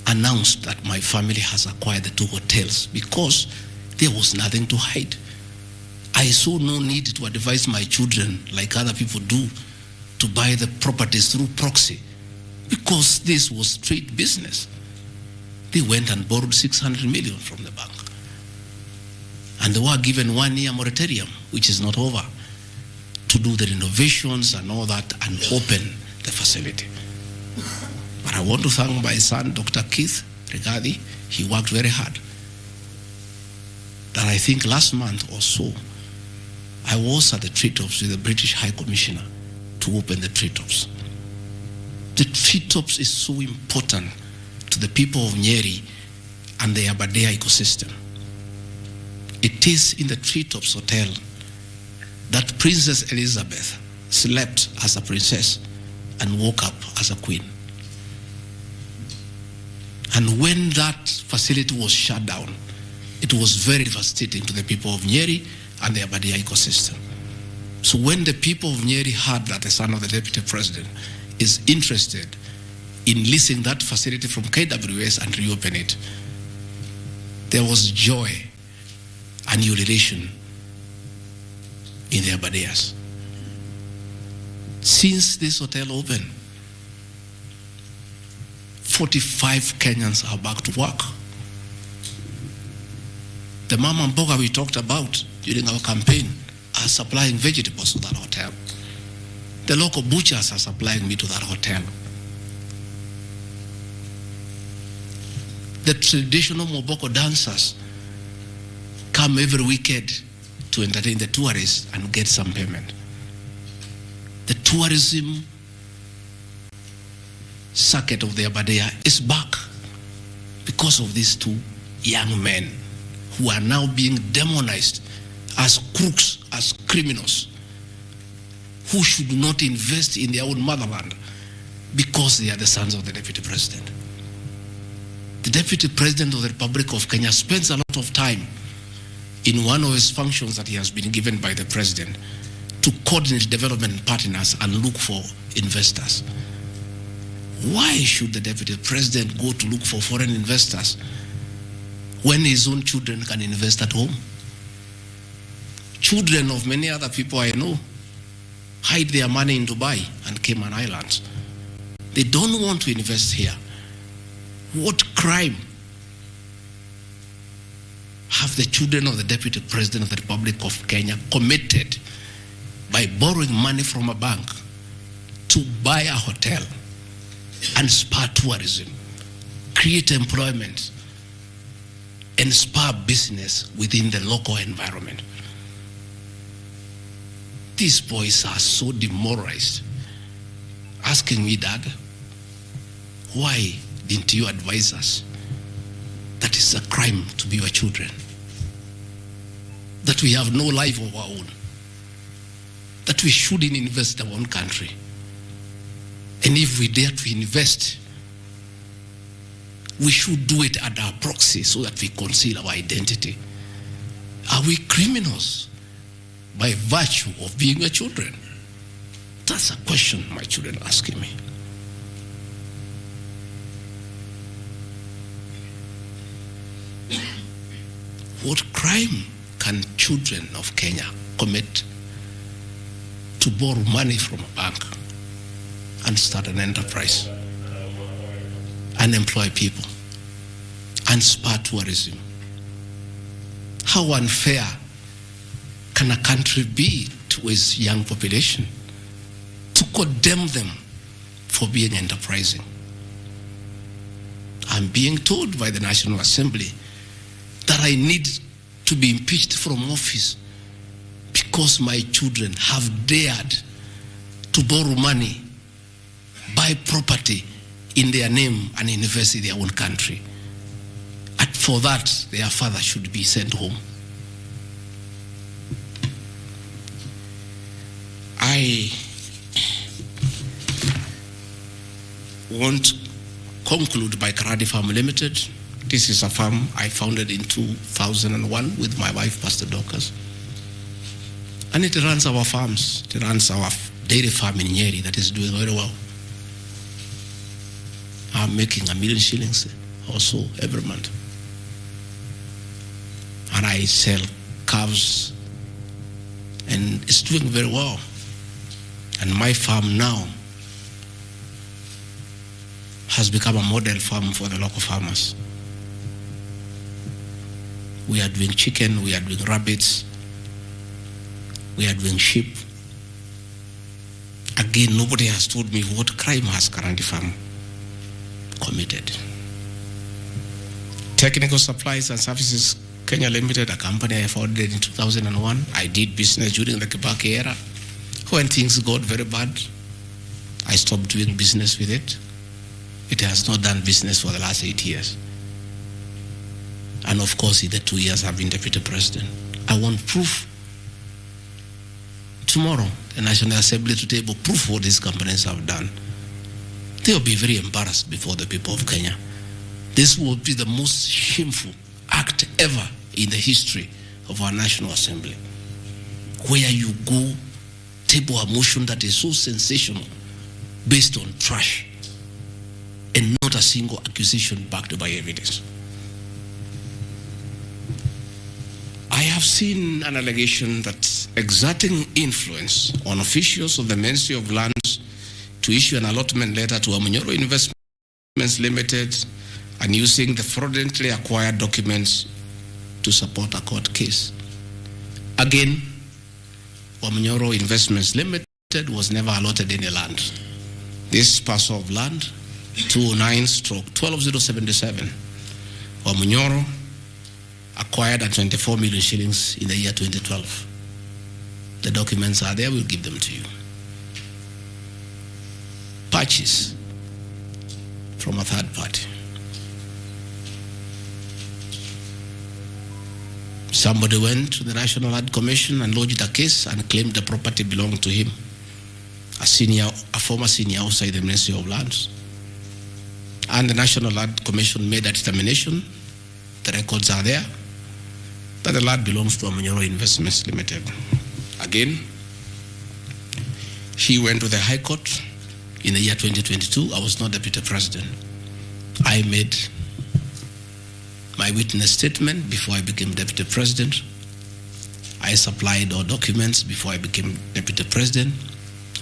Speaker 3: announced that my family has acquired the two hotels because there was nothing to hide. I saw no need to advise my children, like other people do, to buy the properties through proxy because this was straight business. They went and borrowed 600 million from the bank. And they were given 1 year moratorium, which is not over, to do the renovations and all that and open the facility. But I want to thank my son, Dr. Keith Rigathi. He worked very hard. That I think last month or so, I was at the Treetops with the British High Commissioner to open the Treetops. The Treetops is so important to the people of Nyeri and the Aberdare ecosystem. It is in the Treetops Hotel that Princess Elizabeth slept as a princess and woke up as a queen. And when that facility was shut down, it was very devastating to the people of Nyeri and the Aberdare ecosystem. So when the people of Nyeri heard that the son of the deputy president is interested in leasing that facility from Gachagua'S and reopen it, there was joy and ululation in the Abadeas. Since this hotel opened, 45 Kenyans are back to work. The mama mboga we talked about during our campaign are supplying vegetables to that hotel. The local butchers are supplying meat to that hotel. The traditional Moboko dancers come every weekend to entertain the tourists and get some payment. The tourism circuit of the Abadea is back because of these two young men who are now being demonized as crooks, as criminals, who should not invest in their own motherland because they are the sons of the Deputy President. The Deputy President of the Republic of Kenya spends a lot of time in one of his functions that he has been given by the President to coordinate development partners and look for investors. Why should the Deputy President go to look for foreign investors when his own children can invest at home? Children of many other people I know hide their money in Dubai and Cayman Islands. They don't want to invest here. What crime have the children of the Deputy President of the Republic of Kenya committed by borrowing money from a bank to buy a hotel and spur tourism, create employment, and spur business within the local environment? These boys are so demoralized, asking me, Dad, why didn't you advise us that it's a crime to be your children, that we have no life of our own, that we shouldn't invest in our own country, and if we dare to invest, we should do it at our proxy so that we conceal our identity? Are we criminals by virtue of being your children? That's a question my children are asking me. What crime can children of Kenya commit to borrow money from a bank and start an enterprise and employ people and spur tourism? How unfair can a country be to its young population to condemn them for being enterprising? I'm being told by the National Assembly that I need to be impeached from office because my children have dared to borrow money, buy property in their name and invest in their own country. And for that, their father should be sent home. I want to conclude by Karadi Farm Limited. This is a farm I founded in 2001 with my wife, Pastor Dorcas. And it runs our farms. It runs our dairy farm in Nyeri that is doing very well. I'm making $1 million shillings or so every month. And I sell calves, and it's doing very well. And my farm now has become a model farm for the local farmers. We are doing chicken, we are doing rabbits, we are doing sheep. Again, nobody has told me what crime has Karandi Farm committed. Technical Supplies and Services Kenya Limited, a company I founded in 2001. I did business during the Kibaki era. When things got very bad, I stopped doing business with it. It has not done business for the last 8 years. And of course, in the 2 years I've been Deputy President. I want proof. Tomorrow, the National Assembly to table proof what these companies have done. They will be very embarrassed before the people of Kenya. This will be the most shameful act ever in the history of our National Assembly, where you go table a motion that is so sensational based on trash and not a single accusation backed by evidence. I have seen an allegation that exerting influence on officials of the Ministry of Lands to issue an allotment letter to Amunyoro Investments Limited and using the fraudulently acquired documents to support a court case. Again, Amunyoro Investments Limited was never allotted any land. This parcel of land, 209/12077, Amunyoro acquired at 24 million shillings in the year 2012. The documents are there, we'll give them to you. Purchase from a third party. Somebody went to the National Land Commission and lodged a case and claimed the property belonged to him, a former senior outside the Ministry of Lands. And the National Land Commission made a determination, the records are there, that the land belongs to Amunyoro Investments Limited. Again, he went to the High Court in the year 2022. I was not Deputy President. I made my witness statement before I became Deputy President. I supplied all documents before I became Deputy President.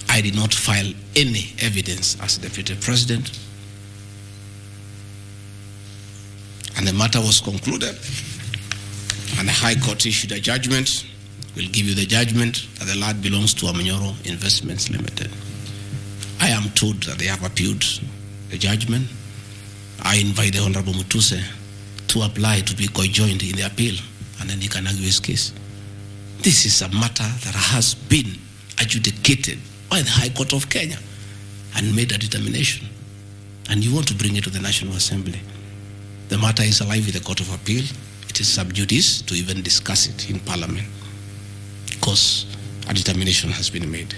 Speaker 3: I did not file any evidence as Deputy President. And the matter was concluded, and the High Court issued a judgment. We'll give you the judgment that the land belongs to Amunyoro Investments Limited. I am told that they have appealed the judgment. I invite the Honorable Mutuse to apply to be co-joined in the appeal, and then he can argue his case. This is a matter that has been adjudicated by the High Court of Kenya and made a determination. And you want to bring it to the National Assembly. The matter is alive with the Court of Appeal. It is sub judice to even discuss it in Parliament because a determination has been made.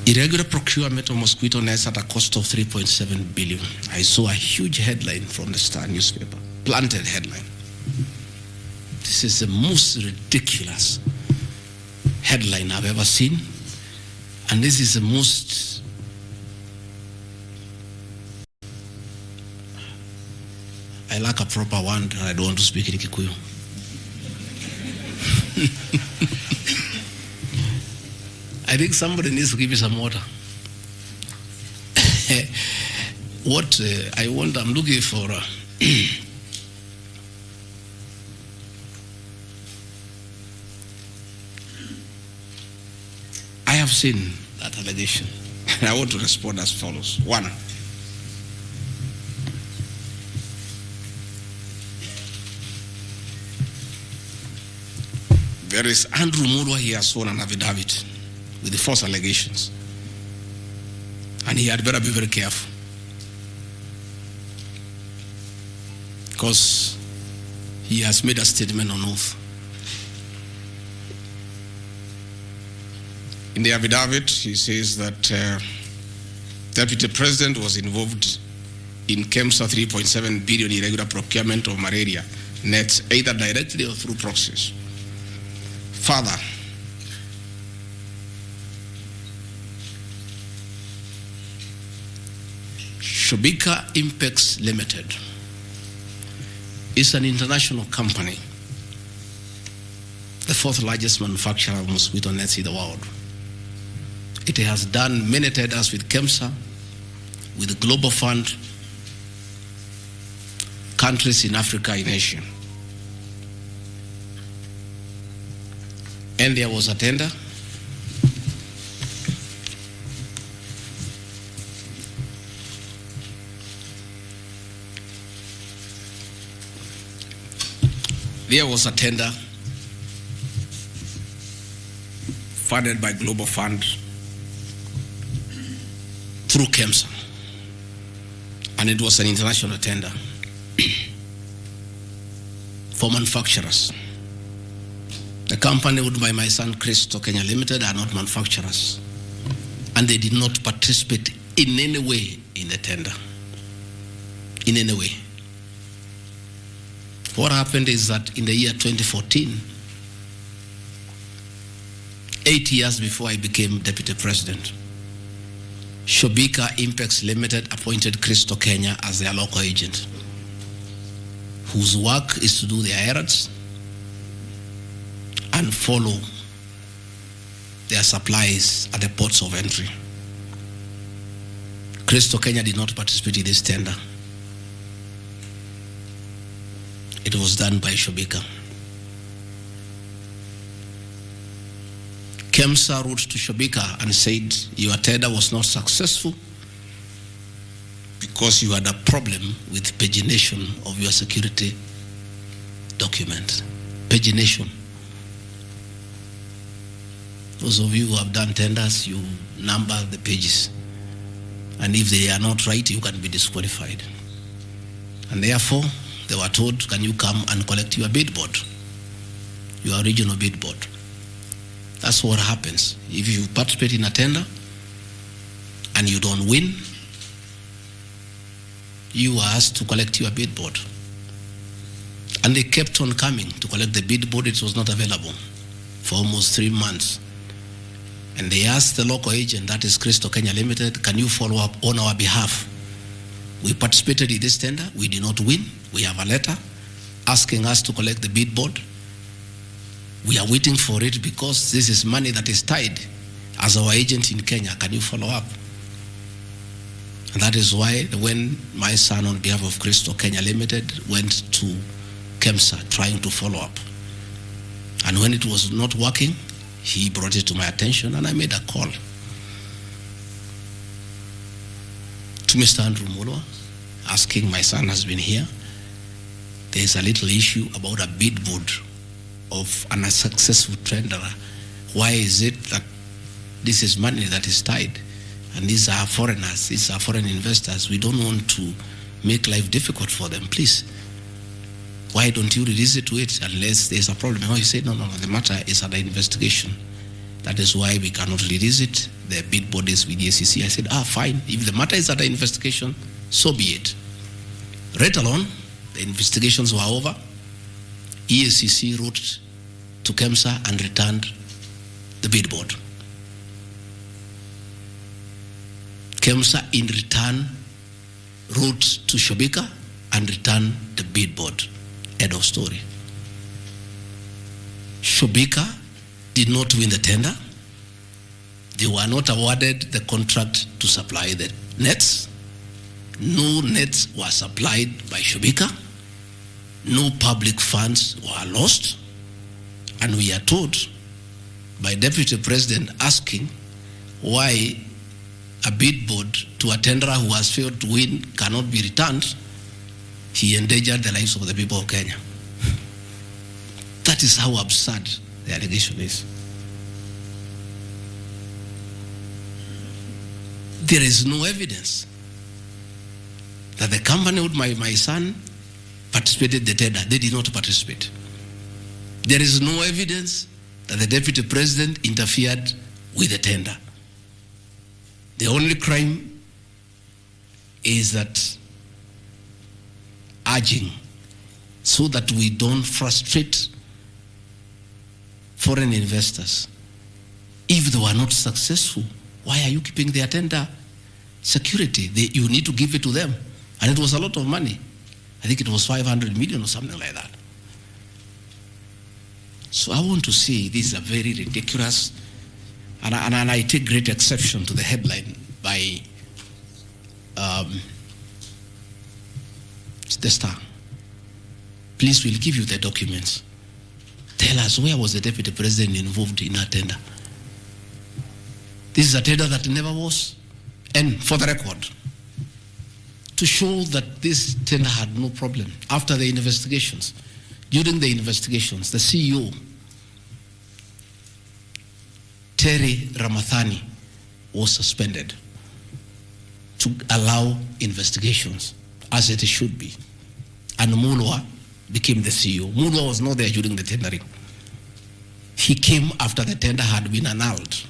Speaker 3: Irregular procurement of mosquito nets at a cost of 3.7 billion. I saw a huge headline from the Star newspaper, planted headline. This is the most ridiculous headline I've ever seen, and this is the most I lack a proper one, and I don't want to speak in Kikuyu. I think somebody needs to give you some water. I'm looking for I have seen that allegation, and I want to respond as follows. One, there is Andrew Murwa. He has sworn an affidavit with the false allegations, and he had better be very careful, because he has made a statement on oath. In the affidavit, he says that Deputy President was involved in KEMSA 3.7 billion irregular procurement of malaria nets, either directly or through proxies. Further, Shobika Impex Limited is an international company, the fourth largest manufacturer of mosquito nets in the world. It has done many tenders with KEMSA, with the Global Fund, countries in Africa, in Asia. And there was a tender. There was a tender funded by Global Fund through KEMSA, and it was an international tender for manufacturers. The company owned by my son Christo Kenya Limited are not manufacturers, and they did not participate in any way in the tender. In any way. What happened is that in the year 2014, 8 years before I became Deputy President, Shobika Impex Limited appointed Christo Kenya as their local agent, whose work is to do their errands and follow their supplies at the ports of entry. Crystal Kenya did not participate in this tender. It was done by Shobika. KEMSA wrote to Shobika and said, your tender was not successful because you had a problem with pagination of your security document. Pagination. Those of you who have done tenders, you number the pages. And if they are not right, you can be disqualified. And therefore, they were told, can you come and collect your bid board? Your original bid board. That's what happens. If you participate in a tender and you don't win, you are asked to collect your bid board. And they kept on coming to collect the bid board. It was not available for almost 3 months. And they asked the local agent, that is Crystal Kenya Limited, can you follow up on our behalf? We participated in this tender. We did not win. We have a letter asking us to collect the bid board. We are waiting for it because this is money that is tied as our agent in Kenya. Can you follow up? And that is why when my son on behalf of Crystal Kenya Limited went to KEMSA trying to follow up. And when it was not working, he brought it to my attention and I made a call to Mr. Andrew Mulwa asking, my son has been here. There's a little issue about a bid board of an unsuccessful tender. Why is it that this is money that is tied? And these are foreigners, these are foreign investors. We don't want to make life difficult for them. Please, why don't you release it to it unless there's a problem? Oh, he said, no, the matter is under investigation. That is why we cannot release it. The bid board is with the SEC. I said, fine. If the matter is under investigation, so be it. Right along, the investigations were over. EACC wrote to KEMSA and returned the bid board. KEMSA in return wrote to Shobika and returned the bid board. End of story. Shobika did not win the tender. They were not awarded the contract to supply the nets. No nets were supplied by Shobika. No public funds were lost. And we are told by Deputy President asking why a bid board to a tenderer who has failed to win cannot be returned. He endangered the lives of the people of Kenya. That is how absurd the allegation is. There is no evidence that the company with my son participated in the tender. They did not participate. There is no evidence that the Deputy President interfered with the tender. The only crime is that urging so that we don't frustrate foreign investors. If they were not successful, why are you keeping their tender security? You need to give it to them. And it was a lot of money. I think it was 500 million or something like that. So I want to say this is a very ridiculous, and I take great exception to the headline by the Star. Please, we'll give you the documents. Tell us, where was the Deputy President involved in a tender? This is a tender that never was. And for the record, to show that this tender had no problem, after the investigations, during the investigations, the CEO, Terry Ramathani, was suspended to allow investigations as it should be. And Mulwa became the CEO. Mulwa was not there during the tendering. He came after the tender had been annulled.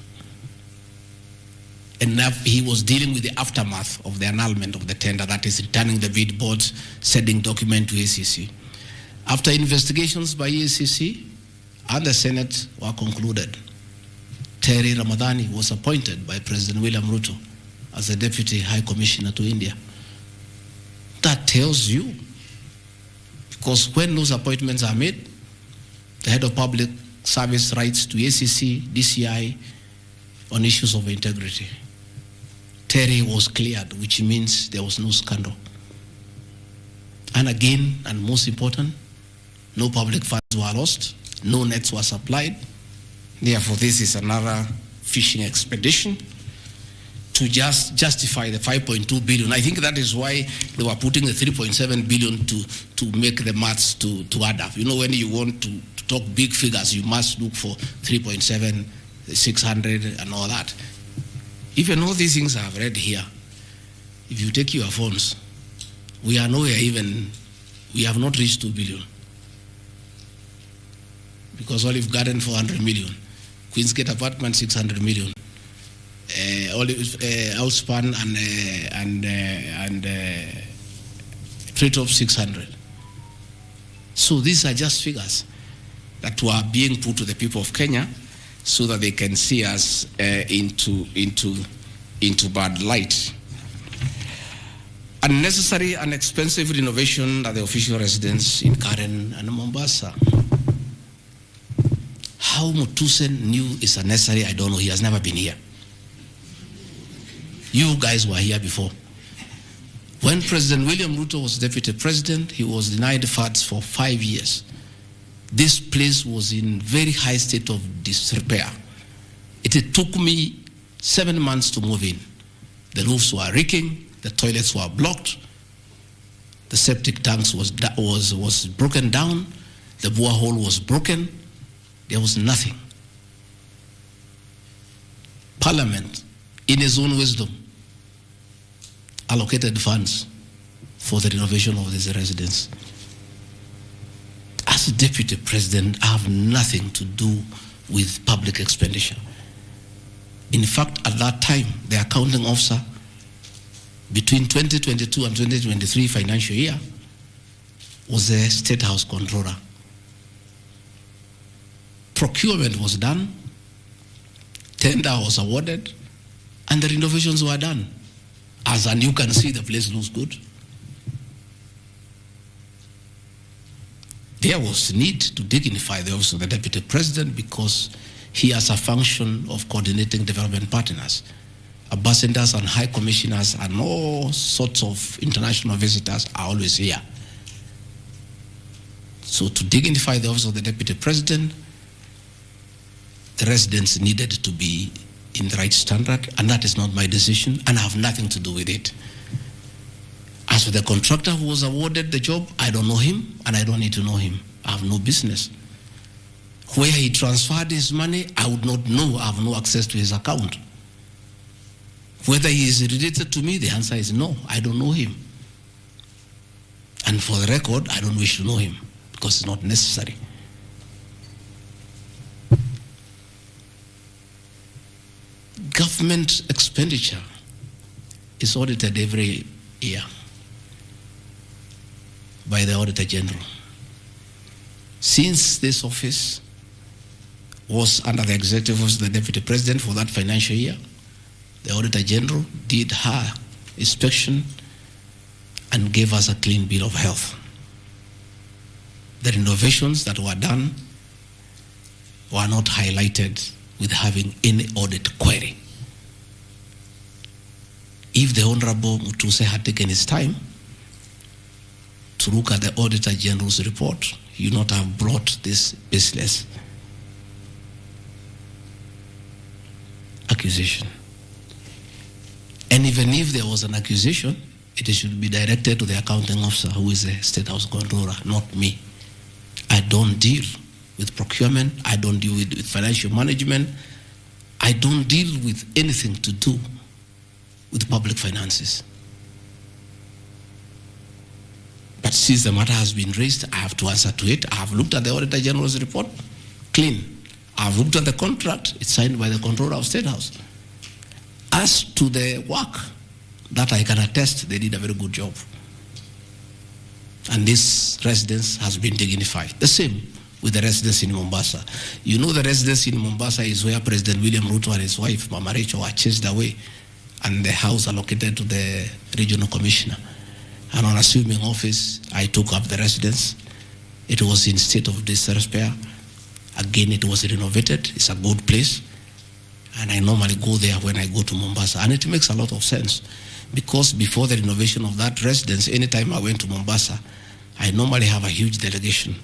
Speaker 3: And he was dealing with the aftermath of the annulment of the tender, that is returning the bid boards, sending document to ACC. After investigations by ACC and the Senate were concluded, Terry Ramathani was appointed by President William Ruto as the Deputy High Commissioner to India. That tells you, because when those appointments are made, the head of public service rights to ACC, DCI on issues of integrity. Terry was cleared, which means there was no scandal. And again, and most important, no public funds were lost, no nets were supplied. Therefore, this is another fishing expedition to just justify the 5.2 billion. I think that is why they were putting the 3.7 billion to make the maths to add up. You know, when you want to talk big figures, you must look for 3.7, 600 and all that. Even all these things I've read here, if you take your phones, we are nowhere even, we have not reached 2 billion. Because Olive Garden 400 million, Queensgate Apartment 600 million, Outspan and Treetop 600. So these are just figures that were being put to the people of Kenya so that they can see us into bad light. Unnecessary and expensive renovation at the official residence in Karen and Mombasa. How Mutusen knew it's unnecessary, I don't know. He has never been here. You guys were here before. When President William Ruto was deputy president, he was denied funds for 5 years. This place was in very high state of disrepair. It took me 7 months to move in. The roofs were leaking, the toilets were blocked, the septic tanks was broken down, the borehole was broken. There was nothing. Parliament, in its own wisdom, allocated funds for the renovation of this residence. As a deputy president, I have nothing to do with public expenditure. In fact, at that time, the accounting officer, between 2022 and 2023 financial year, was the State House Controller. Procurement was done, tender was awarded, and the renovations were done. And you can see the place looks good. There was need to dignify the office of the deputy president because he has a function of coordinating development partners. Ambassadors and high commissioners and all sorts of international visitors are always here. So to dignify the office of the deputy president, the residents needed to be in the right standard, and that is not my decision, and I have nothing to do with it. As for the contractor who was awarded the job, I don't know him, and I don't need to know him. I have no business. Where he transferred his money, I would not know. I have no access to his account. Whether he is related to me, the answer is no. I don't know him. And for the record, I don't wish to know him, because it's not necessary. Government expenditure is audited every year by the Auditor General. Since this office was under the executive office of the Deputy President for that financial year, the Auditor General did her inspection and gave us a clean bill of health. The renovations that were done were not highlighted with having any audit query. If the Honorable Mutuse had taken his time to look at the Auditor General's report, he would not have brought this baseless accusation. And even if there was an accusation, it should be directed to the accounting officer, who is the State House Controller, not me. I don't deal with procurement. I don't deal with financial management. I don't deal with anything to do with public finances. But since the matter has been raised, I have to answer to it. I have looked at the Auditor General's report, clean. I have looked at the contract, it's signed by the Controller of State House. As to the work, that I can attest, they did a very good job. And this residence has been dignified. The same with the residence in Mombasa. You know, the residence in Mombasa is where President William Ruto and his wife, Mama Rachel, were chased away, and the house allocated to the regional commissioner. And on assuming office, I took up the residence. It was in state of disrepair. Again, it was renovated. It's a good place. And I normally go there when I go to Mombasa. And it makes a lot of sense. Because before the renovation of that residence, anytime I went to Mombasa, I normally have a huge delegation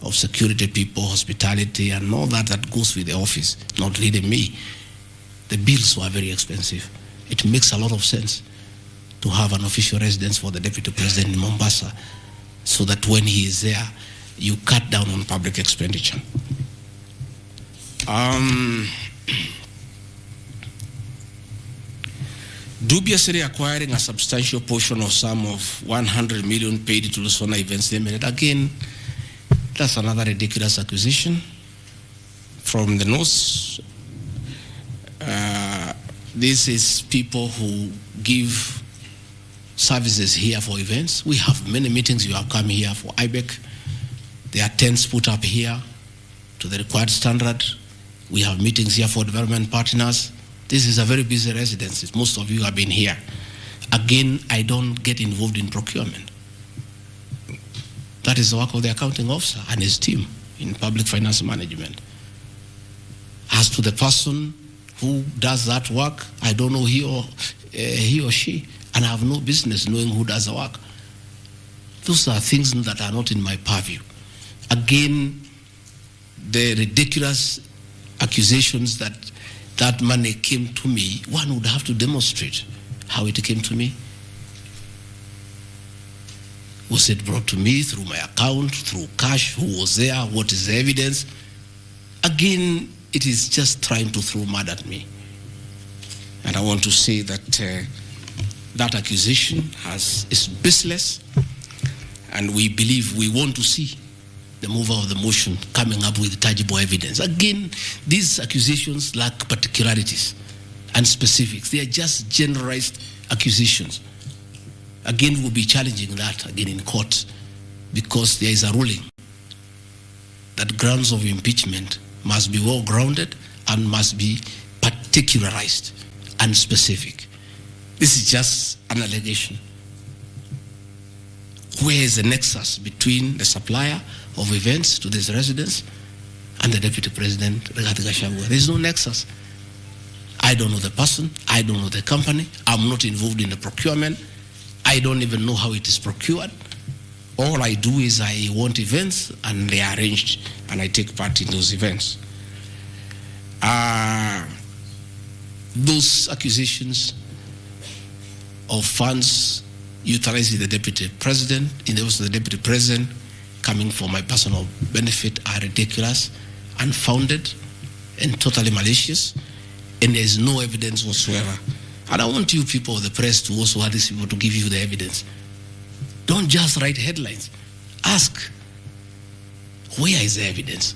Speaker 3: of security people, hospitality, and all that goes with the office, not really me. The bills were very expensive. It makes a lot of sense to have an official residence for the Deputy President in Mombasa, so that when he is there, you cut down on public expenditure. Dubiously acquiring a substantial portion of sum of 100 million paid to Lusona Events Limited. Again, that's another ridiculous acquisition from the North. This is people who give services here for events. We have many meetings. You have come here for IBEC. There are tents put up here to the required standard. We have meetings here for development partners. This is a very busy residence. Most of you have been here. Again, I don't get involved in procurement. That is the work of the accounting officer and his team in public finance management. As to the person who does that work, I don't know he or she, and I have no business knowing who does the work. Those are things that are not in my purview. Again, the ridiculous accusations that money came to me, one would have to demonstrate how it came to me. Was it brought to me through my account, through cash? Who was there? What is the evidence? Again, it is just trying to throw mud at me. And I want to say that that accusation is baseless, and we believe, we want to see the mover of the motion coming up with tangible evidence. Again, these accusations lack particularities and specifics. They are just generalized accusations. Again, we'll be challenging that again in court, because there is a ruling that grounds of impeachment must be well grounded and must be particularized and specific. This is just an allegation. Where is the nexus between the supplier of events to this residence and the Deputy President, Rigathi Gachagua? There is no nexus. I don't know the person. I don't know the company. I'm not involved in the procurement. I don't even know how it is procured. All I do is I want events, and they are arranged, and I take part in those events. Those accusations of funds utilizing the Deputy President, in the office of the Deputy President, coming for my personal benefit, are ridiculous, unfounded, and totally malicious, and there is no evidence whatsoever. And I want you people of the press to also have these people to give you the evidence. Don't just write headlines. Ask, where is the evidence?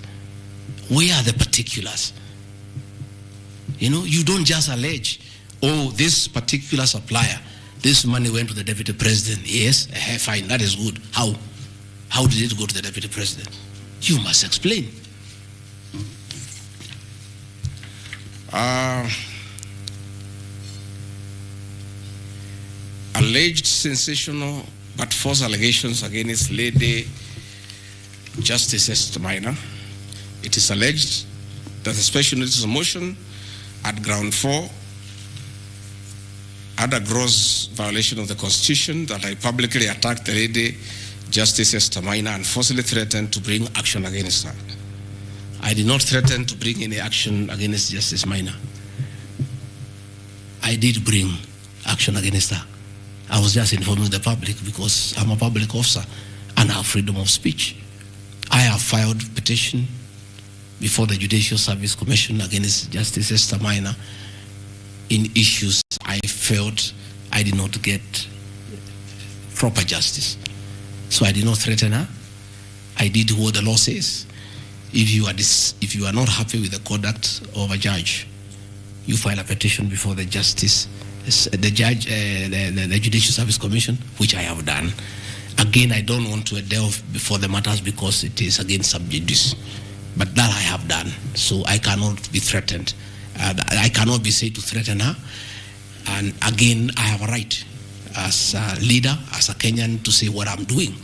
Speaker 3: Where are the particulars? You know, you don't just allege, oh, this particular supplier, this money went to the Deputy President. Yes, fine, that is good. How? How did it go to the Deputy President? You must explain. Alleged sensational but false allegations against Lady Justice Esther Minor. It is alleged that a special notice of motion at ground 4 had a gross violation of the Constitution, that I publicly attacked the Lady Justice Esther Minor and falsely threatened to bring action against her. I did not threaten to bring any action against Justice Minor. I did bring action against her. I was just informing the public because I'm a public officer and I have freedom of speech. I have filed a petition before the Judicial Service Commission against Justice Esther Minor in issues I felt I did not get proper justice. So I did not threaten her. I did what the law says. If you are not happy with the conduct of a judge, you file a petition before the the Judicial Service Commission, which I have done. Again, I don't want to delve before the matters because it is against sub judice. But that I have done, so I cannot be threatened. I cannot be said to threaten her. And again, I have a right as a leader, as a Kenyan, to say what I'm doing.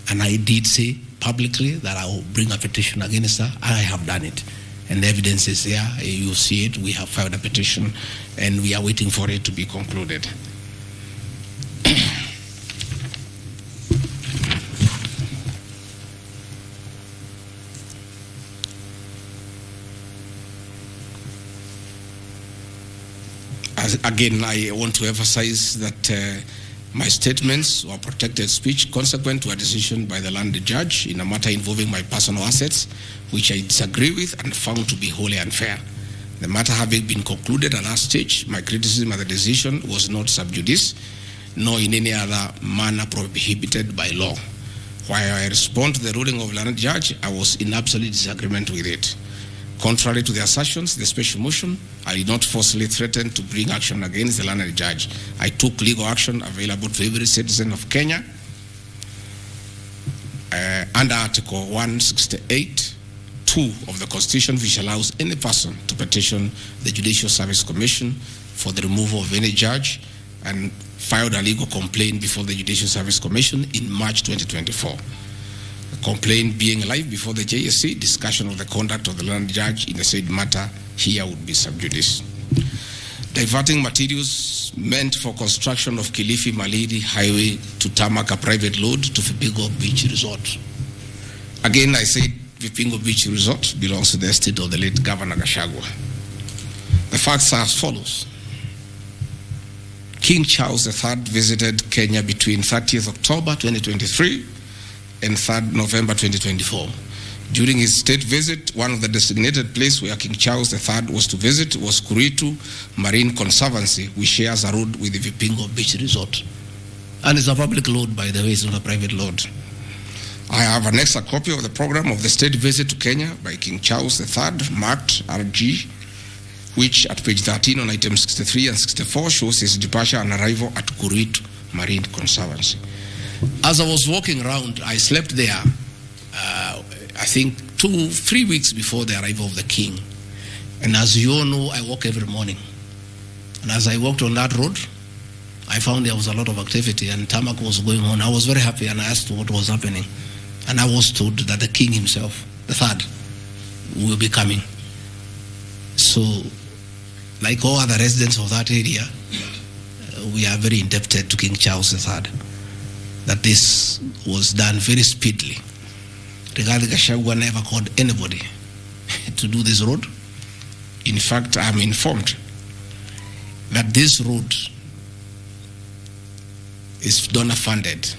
Speaker 3: And I did say publicly that I will bring a petition against her. I have done it. And the evidence is there. You see it. We have filed a petition, and we are waiting for it to be concluded. Again, I want to emphasize that my statements were protected speech consequent to a decision by the land judge in a matter involving my personal assets, which I disagree with and found to be wholly unfair. The matter having been concluded at that stage, my criticism of the decision was not sub judice, nor in any other manner prohibited by law. While I respond to the ruling of the land judge, I was in absolute disagreement with it. Contrary to the assertions, the special motion, I did not falsely threaten to bring action against the learned judge. I took legal action available to every citizen of Kenya under Article 168(2) of the Constitution, which allows any person to petition the Judicial Service Commission for the removal of any judge, and filed a legal complaint before the Judicial Service Commission in March 2024. The complaint being live before the JSC, discussion of the conduct of the land judge in the said matter here would be sub judice. Diverting materials meant for construction of Kilifi Malindi Highway to tarmac a private load to Vipingo Beach Resort. Again, I said Vipingo Beach Resort belongs to the estate of the late Governor Gachagua. The facts are as follows. King Charles III visited Kenya between 30th October 2023 and 3rd November 2024. During his state visit, one of the designated places where King Charles III was to visit was Kuritu Marine Conservancy, which shares a road with the Vipingo Beach Resort. And it's a public load, by the way, it's not a private load. I have annexed a copy of the program of the state visit to Kenya by King Charles III, marked RG, which at page 13 on items 63 and 64 shows his departure and arrival at Kuritu Marine Conservancy. As I was walking around, I slept there, I think 2-3 weeks before the arrival of the king. And as you all know, I walk every morning. And as I walked on that road, I found there was a lot of activity and tarmac was going on. I was very happy and I asked what was happening. And I was told that the king himself, the third, will be coming. So, like all other residents of that area, we are very indebted to King Charles III. That this was done very speedily. Rigathi Gachagua never called anybody to do this road. In fact, I'm informed that this road is donor funded,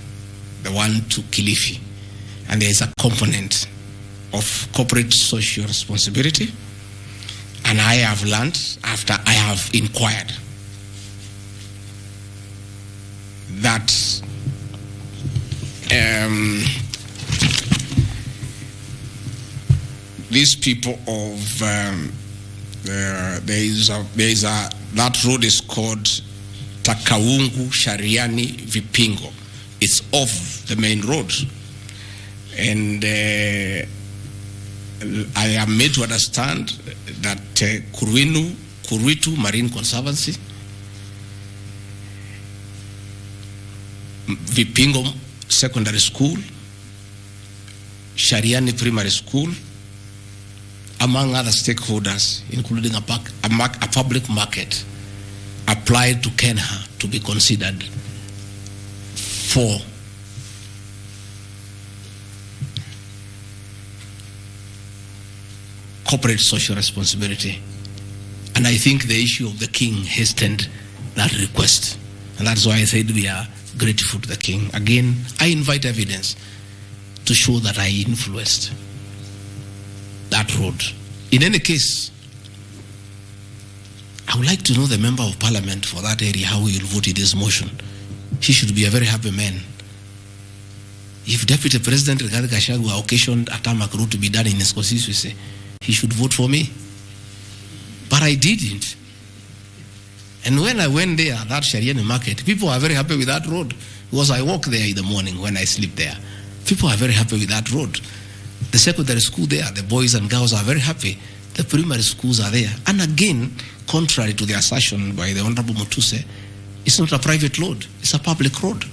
Speaker 3: the one to Kilifi, and there is a component of corporate social responsibility. And I have learned, after I have inquired, that these people of that road is called Takaungu Shariani Vipingo. It's off the main road, and I am made to understand that Kuritu Marine Conservancy, Vipingo Secondary School, Shariani Primary School, among other stakeholders, including a public market, applied to Kenha to be considered for corporate social responsibility. And I think the issue of the king hastened that request. And that's why I said we are grateful to the king. Again, I invite evidence to show that I influenced that road. In any case, I would like to know the member of parliament for that area, how he will vote in this motion. He should be a very happy man. If Deputy President Rigathi Gachagua occasioned a tarmac road to be done in his constituency, he should vote for me. But I didn't. And when I went there, that Shariani market, people are very happy with that road. Because I walk there in the morning when I sleep there. People are very happy with that road. The secondary school there, the boys and girls are very happy. The primary schools are there. And again, contrary to the assertion by the Honorable Mutuse, it's not a private road, it's a public road.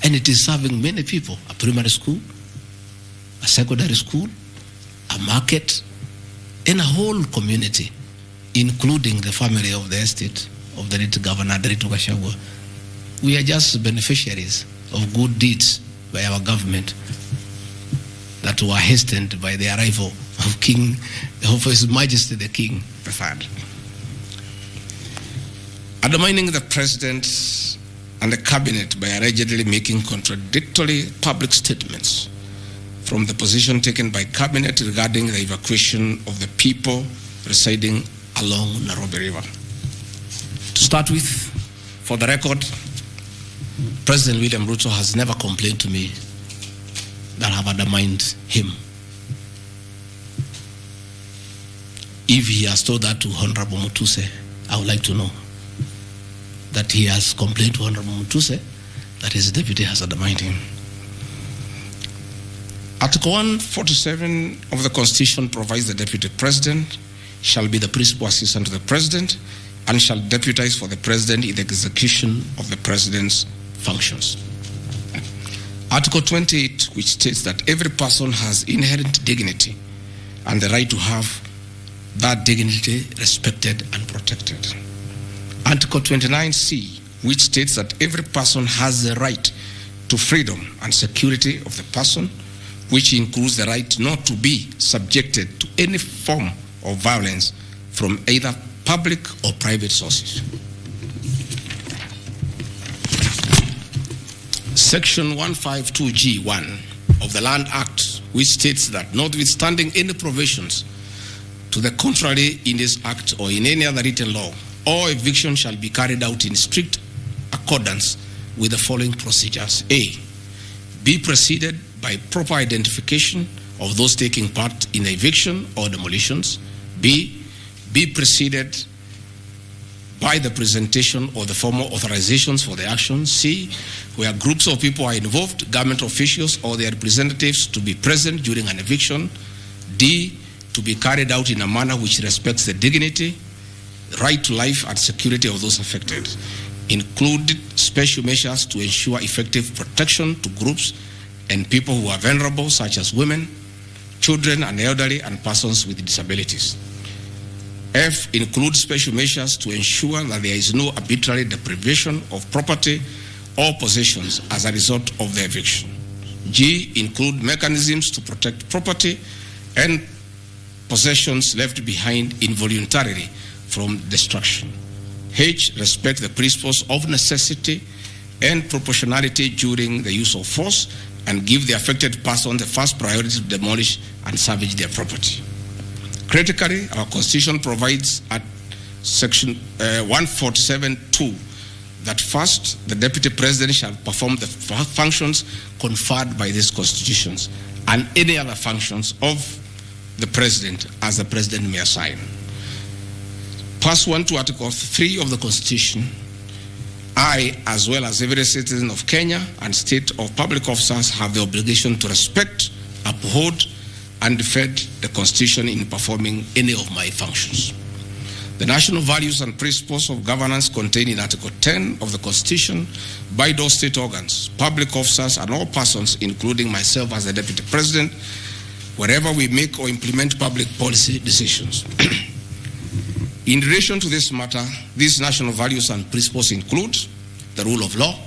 Speaker 3: And it is serving many people, a primary school, secondary school, a market, and a whole community, including the family of the estate of the late Governor Gachagua. We are just beneficiaries of good deeds by our government that were hastened by the arrival of His Majesty the King III. Undermining the President and the Cabinet by allegedly making contradictory public statements from the position taken by Cabinet regarding the evacuation of the people residing along Nairobi River. To start with, for the record, President William Ruto has never complained to me that I have undermined him. If he has told that to Honorable Mutuse, I would like to know that he has complained to Honorable Mutuse that his deputy has undermined him. Article 147 of the Constitution provides the Deputy President shall be the principal assistant to the President and shall deputize for the President in the execution of the President's functions. Article 28, which states that every person has inherent dignity and the right to have that dignity respected and protected. Article 29C, which states that every person has the right to freedom and security of the person, which includes the right not to be subjected to any form of violence from either public or private sources. Section 152G1 of the Land Act, which states that notwithstanding any provisions to the contrary in this act or in any other written law, all eviction shall be carried out in strict accordance with the following procedures. A, be preceded by proper identification of those taking part in the eviction or demolitions. B, be preceded by the presentation of the formal authorizations for the action. C, where groups of people are involved, government officials or their representatives to be present during an eviction. D, to be carried out in a manner which respects the dignity, right to life and security of those affected. Included special measures to ensure effective protection to groups and people who are vulnerable, such as women, children and elderly and persons with disabilities. F, include special measures to ensure that there is no arbitrary deprivation of property or possessions as a result of the eviction. G, include mechanisms to protect property and possessions left behind involuntarily from destruction. H, respect the principles of necessity and proportionality during the use of force and give the affected person the first priority to demolish and salvage their property. Critically, our Constitution provides at Section 147(2) that first, the Deputy President shall perform the functions conferred by these constitutions and any other functions of the President as the President may assign. Pursuant to Article 3 of the Constitution, I, as well as every citizen of Kenya and state of public officers, have the obligation to respect, uphold, and defend the Constitution in performing any of my functions. The national values and principles of governance contained in Article 10 of the Constitution by those state organs, public officers, and all persons, including myself as the Deputy President, wherever we make or implement public policy decisions. In relation to this matter, these national values and principles include the rule of law,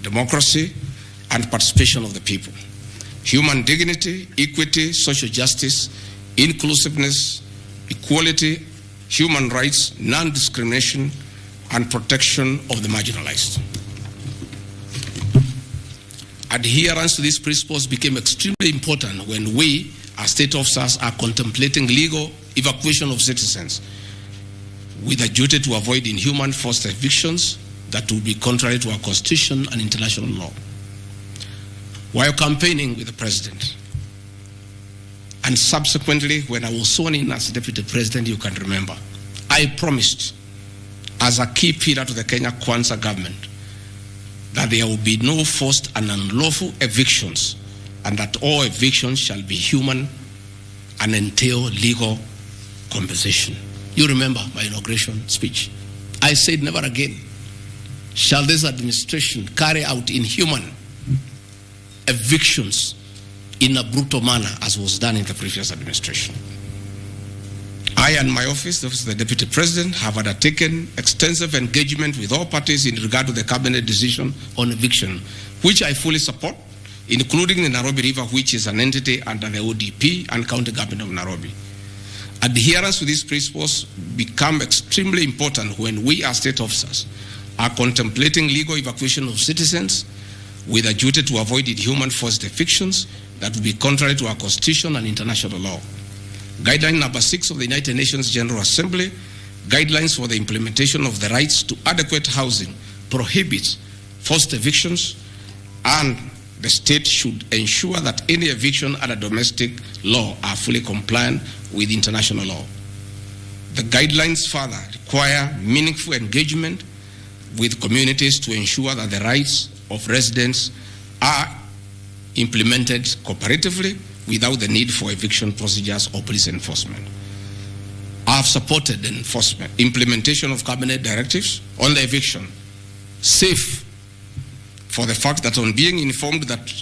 Speaker 3: democracy, and participation of the people, human dignity, equity, social justice, inclusiveness, equality, human rights, non-discrimination, and protection of the marginalized. Adherence to these principles became extremely important when we, as state officers, are contemplating legal evacuation of citizens with a duty to avoid inhuman forced evictions that would be contrary to our Constitution and international law. While campaigning with the President, and subsequently when I was sworn in as Deputy President, you can remember, I promised as a key pillar to the Kenya Kwanza government that there will be no forced and unlawful evictions and that all evictions shall be human and entail legal compensation. You remember my inauguration speech. I said never again shall this administration carry out inhuman evictions in a brutal manner as was done in the previous administration. I and my office, the Office of the Deputy President, have undertaken extensive engagement with all parties in regard to the cabinet decision on eviction, which I fully support, including the Nairobi River, which is an entity under the ODP and County Government of Nairobi. Adherence to these principles become extremely important when we as state officers are contemplating legal evacuation of citizens with a duty to avoid inhuman forced evictions that would be contrary to our Constitution and international law. Guideline number 6 of the United Nations General Assembly, guidelines for the implementation of the rights to adequate housing, prohibits forced evictions, and the state should ensure that any eviction under domestic law are fully compliant with international law. The guidelines further require meaningful engagement with communities to ensure that the rights of residents are implemented cooperatively without the need for eviction procedures or police enforcement. I have supported the implementation of cabinet directives on the eviction, safe for the fact that on being informed that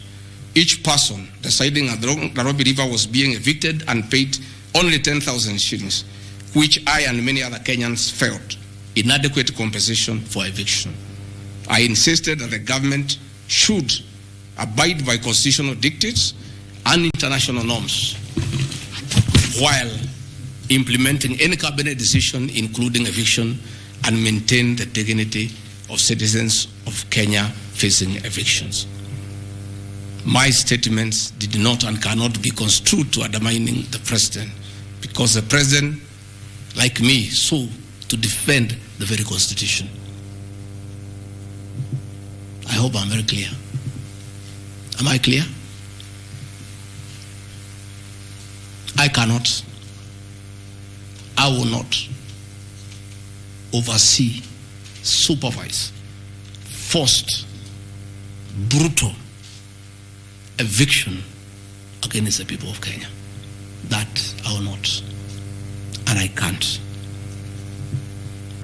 Speaker 3: each person residing at the Nairobi River was being evicted and paid only 10,000 shillings, which I and many other Kenyans felt inadequate compensation for eviction. I insisted that the government should abide by constitutional dictates and international norms while implementing any cabinet decision, including eviction, and maintain the dignity of citizens of Kenya facing evictions. My statements did not and cannot be construed to undermining the president, because the president, like me, sought to defend the very constitution. I hope I'm very clear. Am I clear? I cannot, I will not oversee, supervise forced, brutal eviction against the people of Kenya. That I will not, and I can't.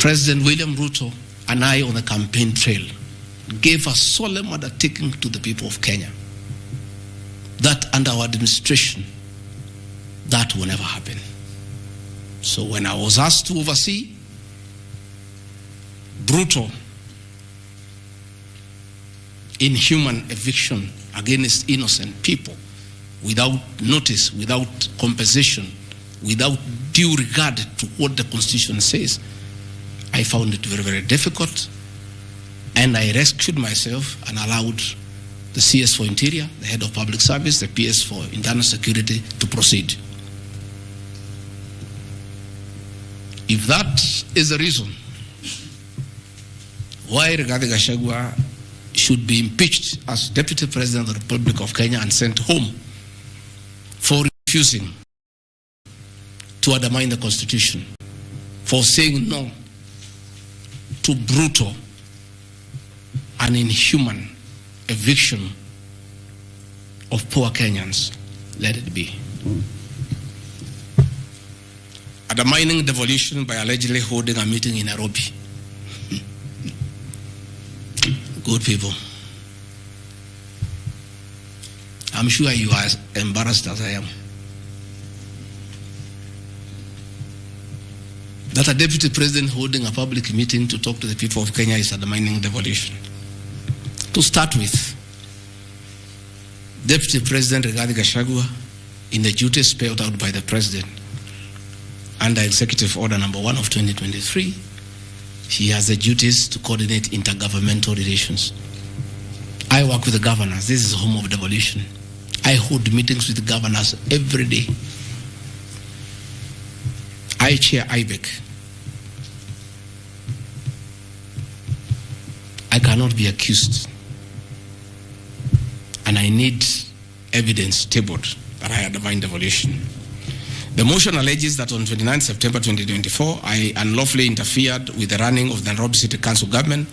Speaker 3: President William Ruto and I on the campaign trail gave a solemn undertaking to the people of Kenya that under our administration, that will never happen. So when I was asked to oversee brutal, inhuman eviction against innocent people without notice, without compensation, without due regard to what the Constitution says, I found it very, very difficult, and I rescued myself and allowed the CS for Interior, the Head of Public Service, the PS for Internal Security to proceed. If that is the reason why Rigathi Gachagua should be impeached as Deputy President of the Republic of Kenya and sent home for refusing to undermine the Constitution, for saying no to brutal and inhuman eviction of poor Kenyans, let it be. Undermining devolution by allegedly holding a meeting in Nairobi. Good people. I'm sure you are as embarrassed as I am. That a deputy president holding a public meeting to talk to the people of Kenya is undermining devolution. To start with, Deputy President Rigathi Gachagua, in the duties spelled out by the President under Executive Order number 1 of 2023, he has the duties to coordinate intergovernmental relations. I work with the governors. This is the home of devolution. I hold meetings with the governors every day. I chair IBEC. I cannot be accused, and I need evidence tabled that I undermined devolution. The motion alleges that on 29 September 2024, I unlawfully interfered with the running of the Nairobi City Council government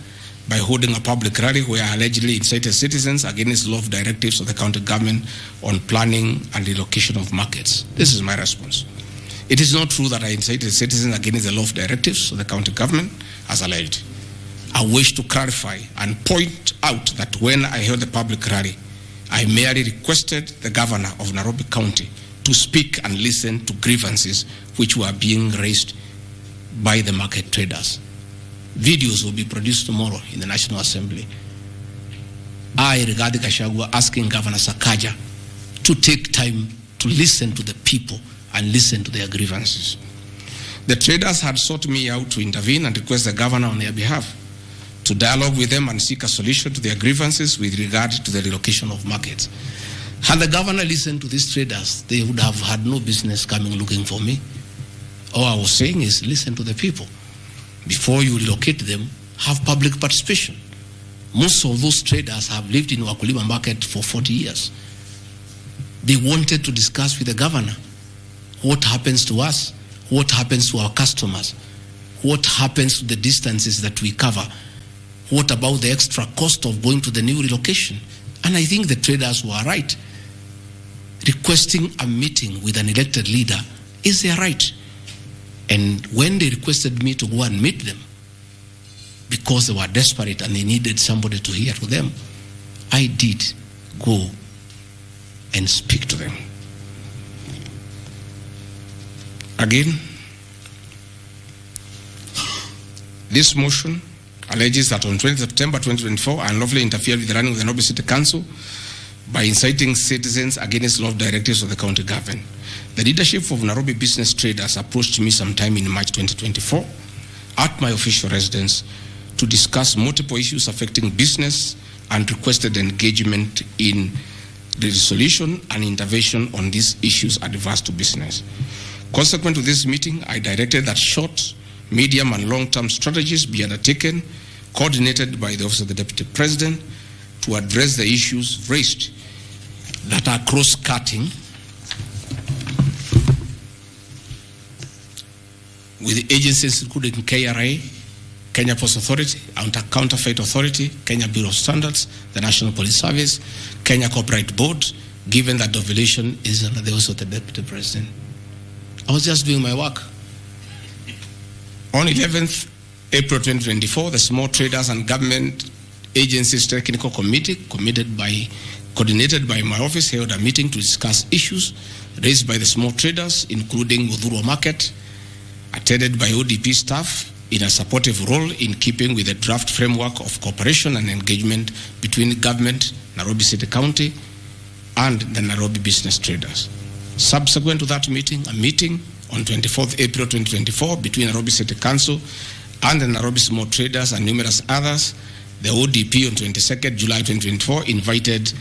Speaker 3: by holding a public rally where I allegedly incited citizens against law directives of the county government on planning and relocation of markets. This is my response. It is not true that I incited citizens against the law directives of the county government as alleged. I wish to clarify and point out that when I held the public rally, I merely requested the governor of Nairobi County to speak and listen to grievances which were being raised by the market traders. Videos will be produced tomorrow in the National Assembly. I, Rigathi Gachagua, asking Governor Sakaja to take time to listen to the people and listen to their grievances. The traders had sought me out to intervene and request the governor on their behalf to dialogue with them and seek a solution to their grievances with regard to the relocation of markets. Had the governor listened to these traders, they would have had no business coming looking for me. All I was saying is listen to the people. Before you relocate them, have public participation. Most of those traders have lived in Wakulima market for 40 years. They wanted to discuss with the governor what happens to us, what happens to our customers, what happens to the distances that we cover, what about the extra cost of going to the new relocation. And I think the traders were right. Requesting a meeting with an elected leader is their right. And when they requested me to go and meet them, because they were desperate and they needed somebody to hear to them, I did go and speak to them. Again, this motion alleges that on 20 September 2024, I unlawfully interfered with the running of the Nairobi City Council by inciting citizens against law directives of the county government. The leadership of Nairobi business traders approached me sometime in March 2024 at my official residence to discuss multiple issues affecting business and requested engagement in the resolution and intervention on these issues adverse to business. Consequent to this meeting, I directed that short, medium, and long-term strategies be undertaken, coordinated by the Office of the Deputy President, to address the issues raised that are cross-cutting with the agencies including KRA, Kenya Post Authority, Counterfeit Authority, Kenya Bureau of Standards, the National Police Service, Kenya Copyright Board, given that the violation is under the Office of the Deputy President. I was just doing my work. On 11th April 2024, the Small Traders and Government Agencies Technical Committee, coordinated by my office, held a meeting to discuss issues raised by the small traders, including Mudhurwa Market, attended by ODP staff in a supportive role in keeping with the draft framework of cooperation and engagement between government, Nairobi City County, and the Nairobi business traders. Subsequent to that meeting, a meeting on 24th April 2024 between Nairobi City Council and the Nairobi small traders and numerous others, the ODP on 22nd July 2024 invited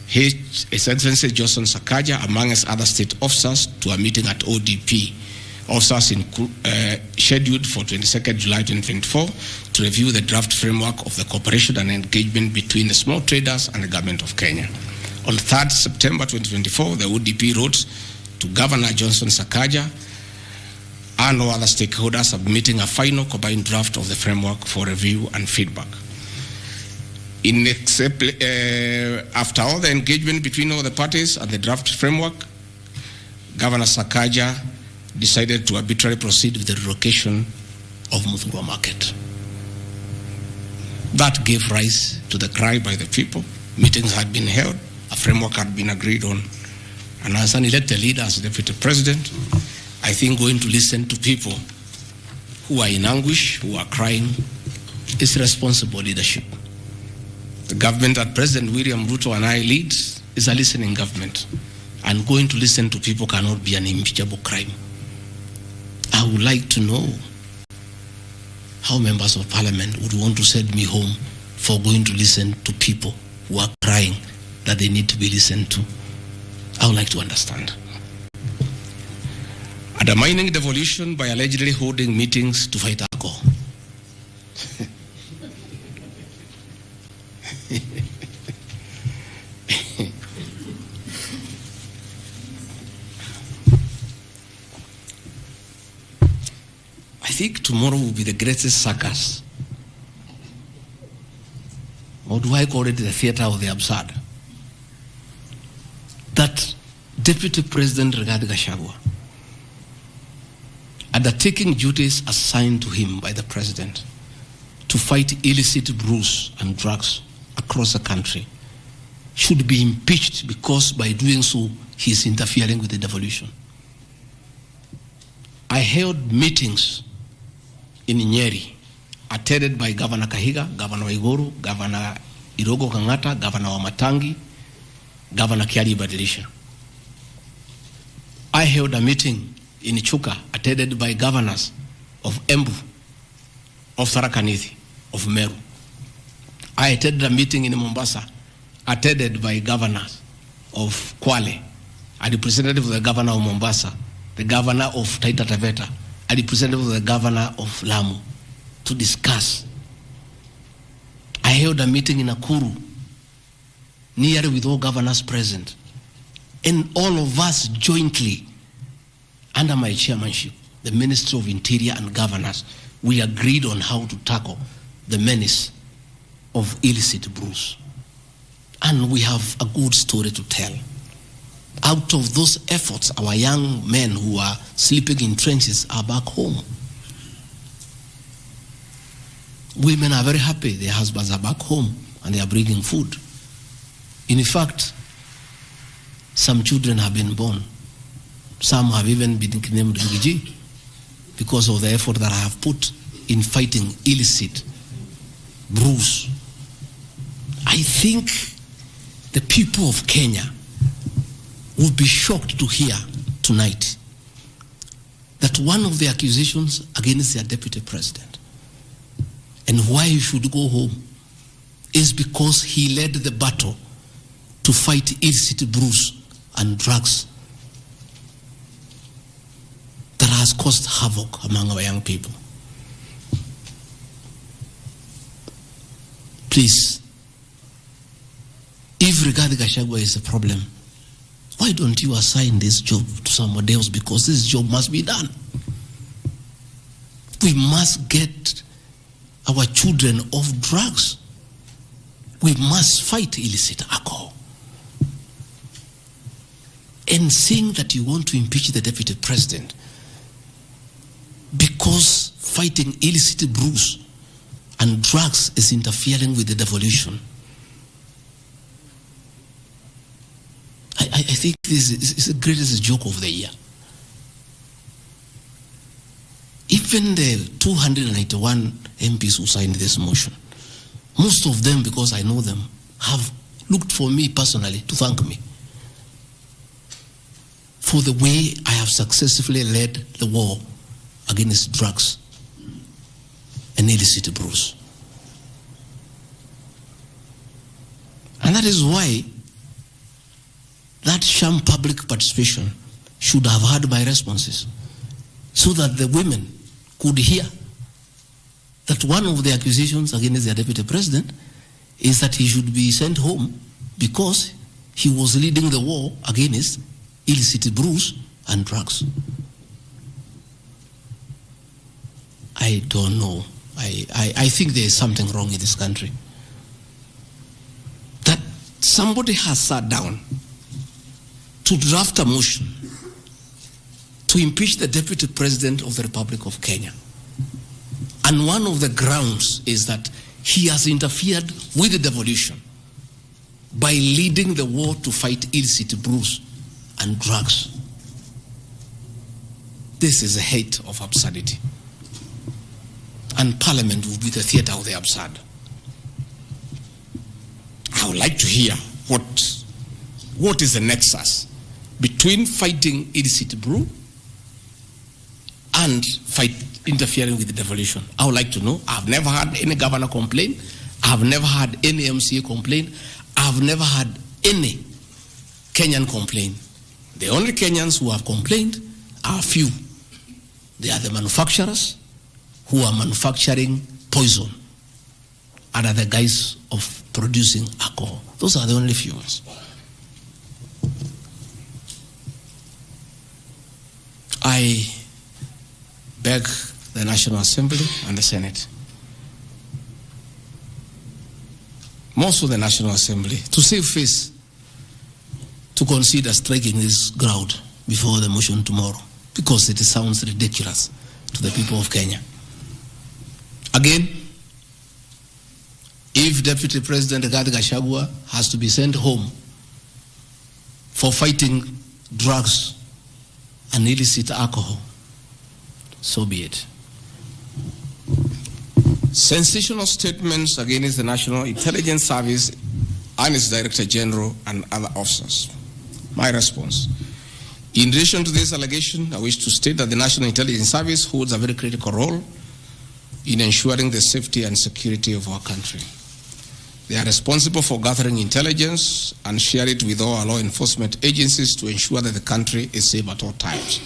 Speaker 3: His Excellency Johnson Sakaja, among other state officers, to a meeting at ODP. Officers scheduled for 22nd July 2024 to review the draft framework of the cooperation and engagement between the small traders and the government of Kenya. On 3rd September 2024, the ODP wrote to Governor Johnson Sakaja and all other stakeholders submitting a final combined draft of the framework for review and feedback. After all the engagement between all the parties and the draft framework, Governor Sakaja decided to arbitrarily proceed with the relocation of Mudhurwa Market. That gave rise to the cry by the people. Meetings had been held, a framework had been agreed on. And as an elected leader, as Deputy President, I think going to listen to people who are in anguish, who are crying, is responsible leadership. The government that President William Ruto and I lead is a listening government. And going to listen to people cannot be an impeachable crime. I would like to know how members of parliament would want to send me home for going to listen to people who are crying that they need to be listened to. I would like to understand. Undermining devolution by allegedly holding meetings to fight alcohol. I think tomorrow will be the greatest circus. Or do I call it the theater of the absurd? That Deputy President Rigathi Gachagua, undertaking duties assigned to him by the President to fight illicit brews and drugs across the country, should be impeached because by doing so, he is interfering with the devolution. I held meetings in Nyeri, attended by Governor Kahiga, Governor Waiguru, Governor Irogo Kangata, Governor Wamatangi, Governor Kiari Badilisha. I held a meeting in Chuka, attended by governors of Embu, of Tharaka Nithi, of Meru. I attended a meeting in Mombasa, attended by governors of Kwale, a representative of the governor of Mombasa, the governor of Taita Taveta, a representative of the governor of Lamu, to discuss. I held a meeting in Nakuru, nearly with all governors present, and all of us jointly, under my chairmanship, the Ministry of Interior and Governors, we agreed on how to tackle the menace of illicit brews. And we have a good story to tell. Out of those efforts, our young men who are sleeping in trenches are back home. Women are very happy. Their husbands are back home and they are bringing food. In fact, some children have been born. Some have even been named Rigathi because of the effort that I have put in fighting illicit brews. I think the people of Kenya would be shocked to hear tonight that one of the accusations against their deputy president and why he should go home is because he led the battle to fight illicit brews and drugs that has caused havoc among our young people. Please, if Rigathi Gachagua is a problem, why don't you assign this job to somebody else? Because this job must be done. We must get our children off drugs. We must fight illicit alcohol. And saying that you want to impeach the deputy president because fighting illicit brews and drugs is interfering with the devolution. I think this is the greatest joke of the year. Even the 291 MPs who signed this motion, most of them, because I know them, have looked for me personally to thank me for the way I have successfully led the war against drugs and illicit brews. And that is why that sham public participation should have had my responses, so that the women could hear that one of the accusations against their deputy president is that he should be sent home because he was leading the war against illicit brews and drugs. I don't know. I think there is something wrong in this country. That somebody has sat down to draft a motion to impeach the deputy president of the Republic of Kenya. And one of the grounds is that he has interfered with the devolution by leading the war to fight illicit brews and drugs. This is a height of absurdity. And Parliament will be the theater of the absurd. I would like to hear what is the nexus between fighting illicit brew and interfering with the devolution. I would like to know. I've never had any governor complain. I've never had any MCA complain. I've never had any Kenyan complain. The only Kenyans who have complained are few. They are the manufacturers who are manufacturing poison under the guise of producing alcohol. Those are the only few ones. I beg the National Assembly and the Senate, most of the National Assembly, to save face, to consider striking this ground before the motion tomorrow, because it sounds ridiculous to the people of Kenya. Again, If Deputy President Rigathi Gachagua has to be sent home for fighting drugs and illicit alcohol, so be it. Sensational statements against the National Intelligence Service and its Director General and other officers. My response. In relation to this allegation, I wish to state that the National Intelligence Service holds a very critical role in ensuring the safety and security of our country. They are responsible for gathering intelligence and share it with all our law enforcement agencies to ensure that the country is safe at all times.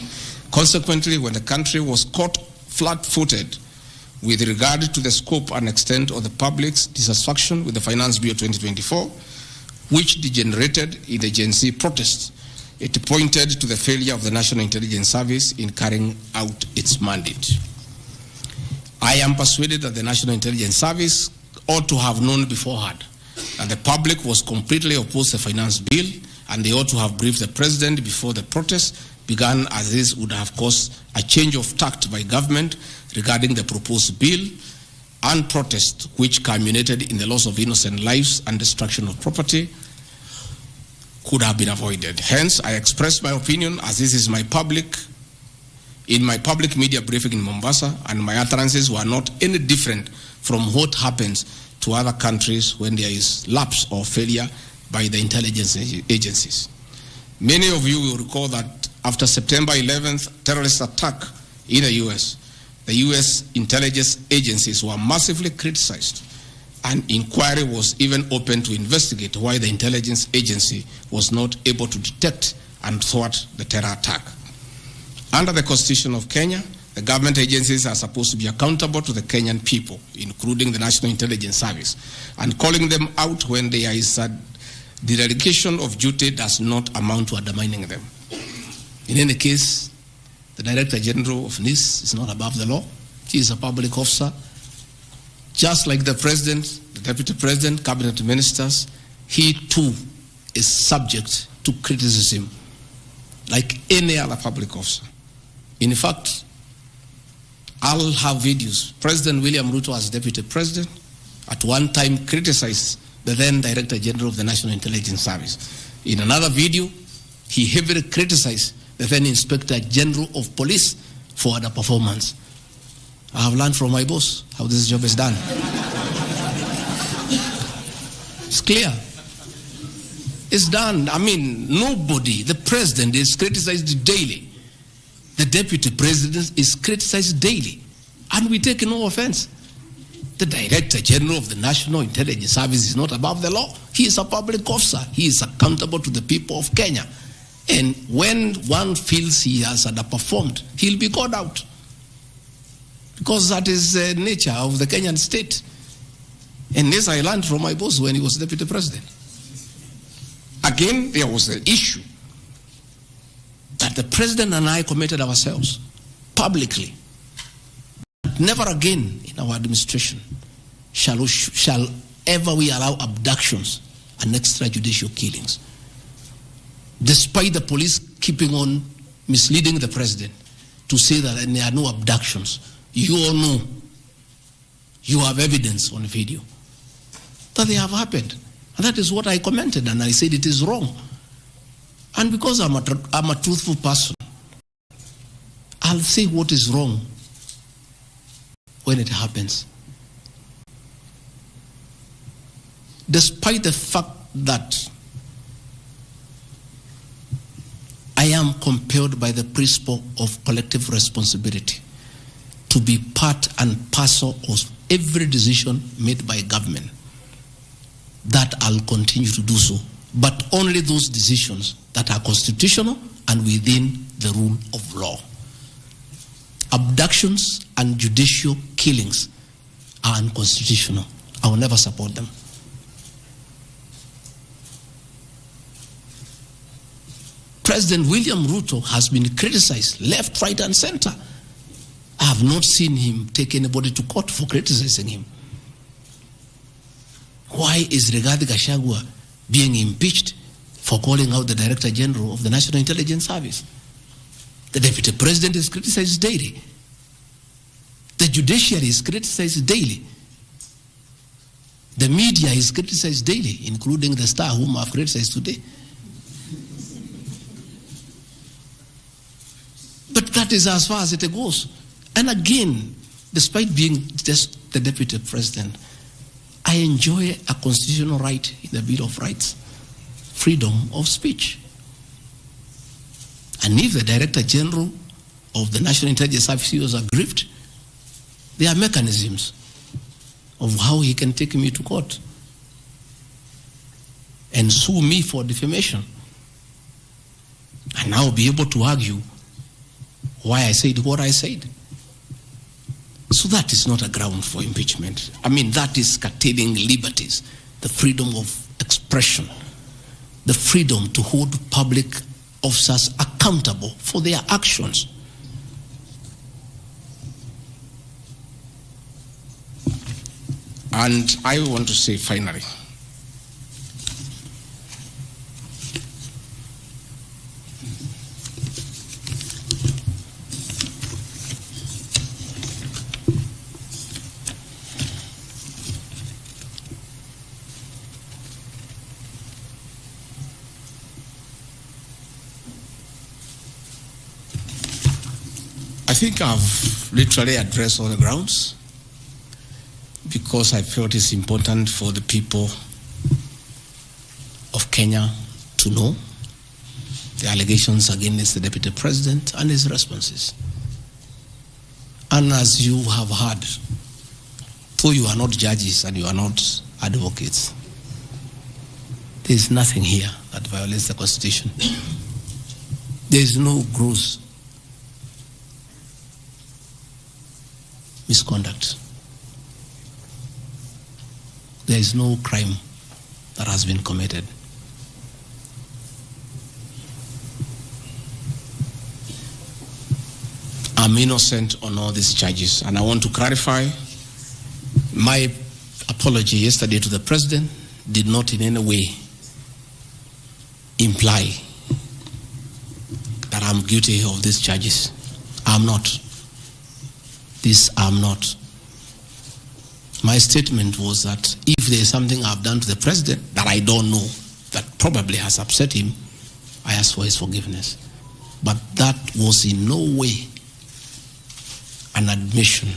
Speaker 3: Consequently, when the country was caught flat-footed with regard to the scope and extent of the public's dissatisfaction with the Finance Bill 2024, which degenerated in the Gen Z protests, it pointed to the failure of the National Intelligence Service in carrying out its mandate. I am persuaded that the National Intelligence Service ought to have known beforehand that the public was completely opposed to the Finance Bill, and they ought to have briefed the President before the protests began, as this would have caused a change of tact by government regarding the proposed bill and protest, which culminated in the loss of innocent lives and destruction of property, could have been avoided. Hence, I express my opinion, as this is in my public media briefing in Mombasa, and my utterances were not any different from what happens to other countries when there is lapse or failure by the intelligence agencies. Many of you will recall that after September 11th terrorist attack in the US intelligence agencies were massively criticized. An inquiry was even opened to investigate why the intelligence agency was not able to detect and thwart the terror attack. Under the Constitution of Kenya, the government agencies are supposed to be accountable to the Kenyan people, including the National Intelligence Service, and calling them out when there is a dereliction of duty does not amount to undermining them. In any case, the Director General of NIS is not above the law. He is a public officer. Just like the President, the Deputy President, Cabinet Ministers, he too is subject to criticism like any other public officer. In fact, I'll have videos. President William Ruto, as Deputy President, at one time criticized the then Director General of the National Intelligence Service. In another video, he heavily criticized the then Inspector General of Police for underperformance. I have learned from my boss how this job is done. It's clear. It's done. I mean, nobody, the President is criticized daily. The Deputy President is criticized daily. And we take no offense. The Director General of the National Intelligence Service is not above the law. He is a public officer. He is accountable to the people of Kenya. And when one feels he has underperformed, he'll be called out. Because that is the nature of the Kenyan state. And this I learned from my boss when he was Deputy President. Again, there was the issue that the President and I committed ourselves publicly. Never again in our administration shall ever we allow abductions and extrajudicial killings. Despite the police keeping on misleading the President to say that there are no abductions, you all know, you have evidence on video that they have happened. And that is what I commented, and I said it is wrong. And because I'm a truthful person, I'll say what is wrong when it happens. Despite the fact that I am compelled by the principle of collective responsibility to be part and parcel of every decision made by government, that I'll continue to do so, but only those decisions that are constitutional and within the rule of law. Abductions and judicial killings are unconstitutional. I will never support them. President William Ruto has been criticized left, right, and center. I have not seen him take anybody to court for criticizing him. Why is Rigathi Gachagua being impeached for calling out the Director General of the National Intelligence Service? The Deputy President is criticized daily. The judiciary is criticized daily. The media is criticized daily, including the Star, whom I've criticized today. But that is as far as it goes. And again, despite being just the deputy president, I enjoy a constitutional right in the Bill of Rights, freedom of speech. And if the Director General of the National Intelligence Service was aggrieved, there are mechanisms of how he can take me to court and sue me for defamation. And I'll be able to argue why I said what I said. So that is not a ground for impeachment. I mean, that is curtailing liberties, the freedom of expression, the freedom to hold public officers accountable for their actions. And I want to say finally, I think I've literally addressed all the grounds, because I felt it's important for the people of Kenya to know the allegations against the Deputy President and his responses. And as you have heard, though you are not judges and you are not advocates, there is nothing here that violates the Constitution. There is no gross misconduct. There is no crime that has been committed. I'm innocent on all these charges, and I want to clarify my apology yesterday to the President did not in any way imply that I'm guilty of these charges. I'm not. I'm not. My statement was that if there is something I've done to the President that I don't know, that probably has upset him, I ask for his forgiveness. But that was in no way an admission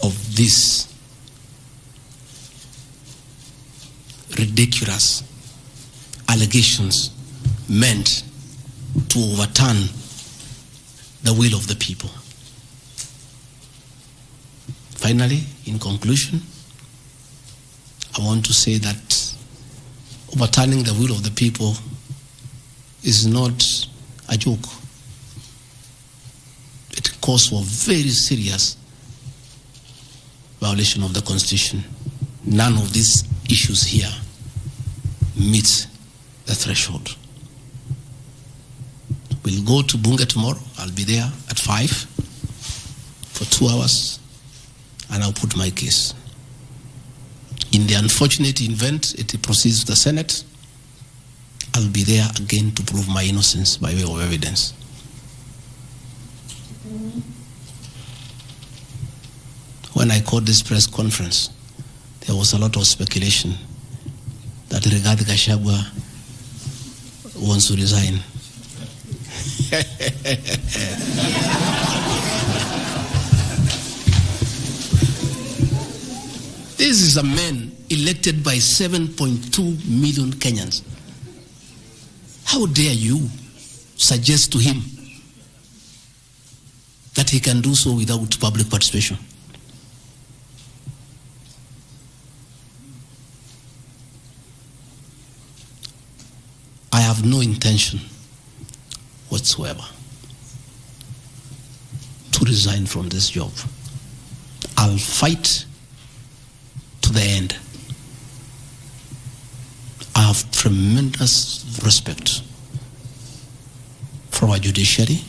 Speaker 3: of this ridiculous allegations meant to overturn the will of the people. Finally, in conclusion, I want to say that overturning the will of the people is not a joke. It calls for very serious violation of the Constitution. None of these issues here meet the threshold. We'll go to Bunge tomorrow. I'll be there at 5 for 2 hours, and I'll put my case. In the unfortunate event it proceeds to the Senate, I'll be there again to prove my innocence by way of evidence. When I called this press conference, there was a lot of speculation that Rigathi Gachagua wants to resign. This is a man elected by 7.2 million Kenyans. How dare you suggest to him that he can do so without public participation? I have no intention whatsoever to resign from this job. I'll fight to the end. I have tremendous respect for our judiciary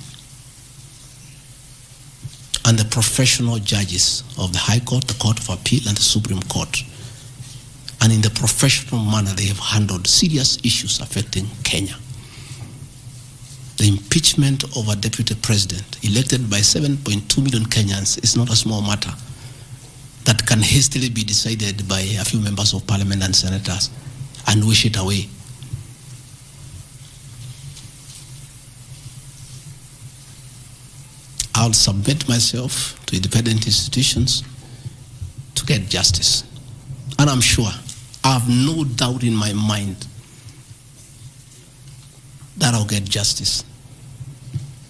Speaker 3: and the professional judges of the High Court, the Court of Appeal, and the Supreme Court. And in the professional manner they have handled serious issues affecting Kenya. The impeachment of a deputy president elected by 7.2 million Kenyans is not a small matter that can hastily be decided by a few members of parliament and senators and wish it away. I'll submit myself to independent institutions to get justice. And I'm sure, I have no doubt in my mind that I'll get justice.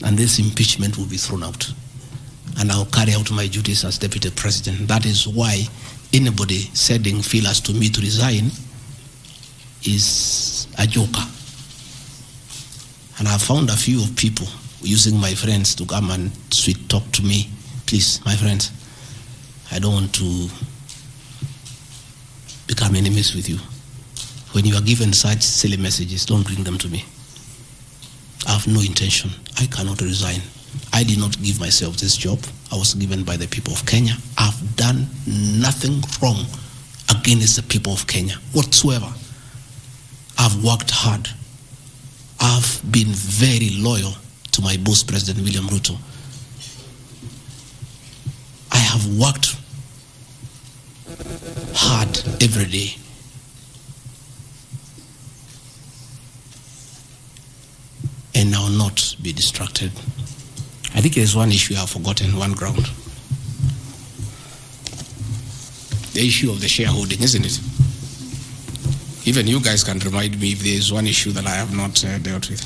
Speaker 3: And this impeachment will be thrown out. And I'll carry out my duties as Deputy President. That is why anybody sending feelers to me to resign is a joker. And I've found a few of people using my friends to come and sweet talk to me. Please, my friends, I don't want to become enemies with you. When you are given such silly messages, don't bring them to me. I have no intention. I cannot resign. I did not give myself this job. I was given by the people of Kenya. I've done nothing wrong against the people of Kenya whatsoever. I've worked hard. I've been very loyal to my boss, President William Ruto. I have worked hard every day. And I will not be distracted. I think there's one issue I've forgotten, one ground. The issue of the shareholding, isn't it? Even you guys can remind me if there's one issue that I have not dealt with.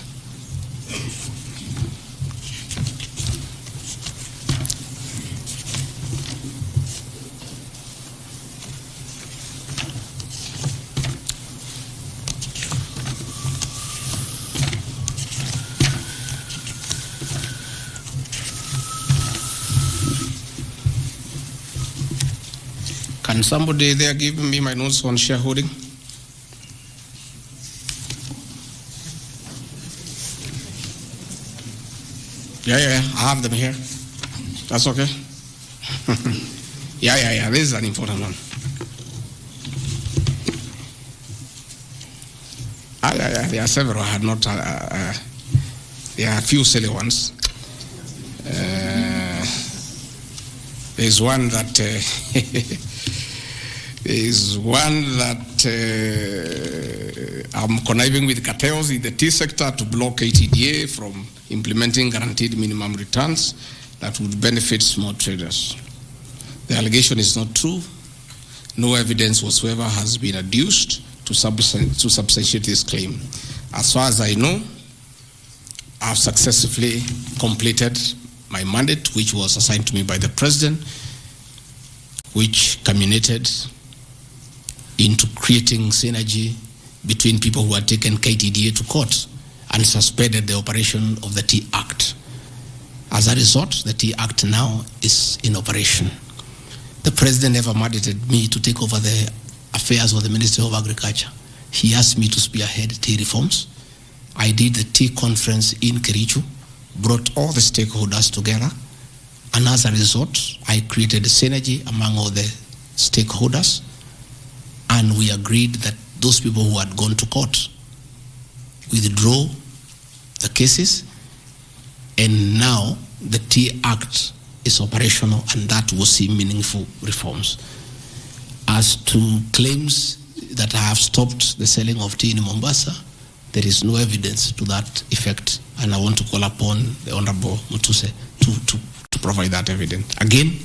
Speaker 3: Can somebody there give me my notes on shareholding? Yeah, I have them here. That's okay. Yeah, this is an important one. Yeah, there are several. I had not, there are a few silly ones. There's one that I'm conniving with cartels in the tea sector to block KTDA from implementing guaranteed minimum returns that would benefit small traders. The allegation is not true. No evidence whatsoever has been adduced to substantiate this claim. As far as I know, I've successfully completed my mandate, which was assigned to me by the President, which culminated into creating synergy between people who had taken KTDA to court and suspended the operation of the Tea Act. As a result, the Tea Act now is in operation. The President never mandated me to take over the affairs of the Ministry of Agriculture. He asked me to spearhead tea reforms. I did the tea conference in Kericho, brought all the stakeholders together, and as a result, I created a synergy among all the stakeholders, and we agreed that those people who had gone to court withdraw the cases, and now the Tea Act is operational, and that will see meaningful reforms. As to claims that I have stopped the selling of tea in Mombasa, there is no evidence to that effect, and I want to call upon the Honorable Mutuse to provide that evidence. Again,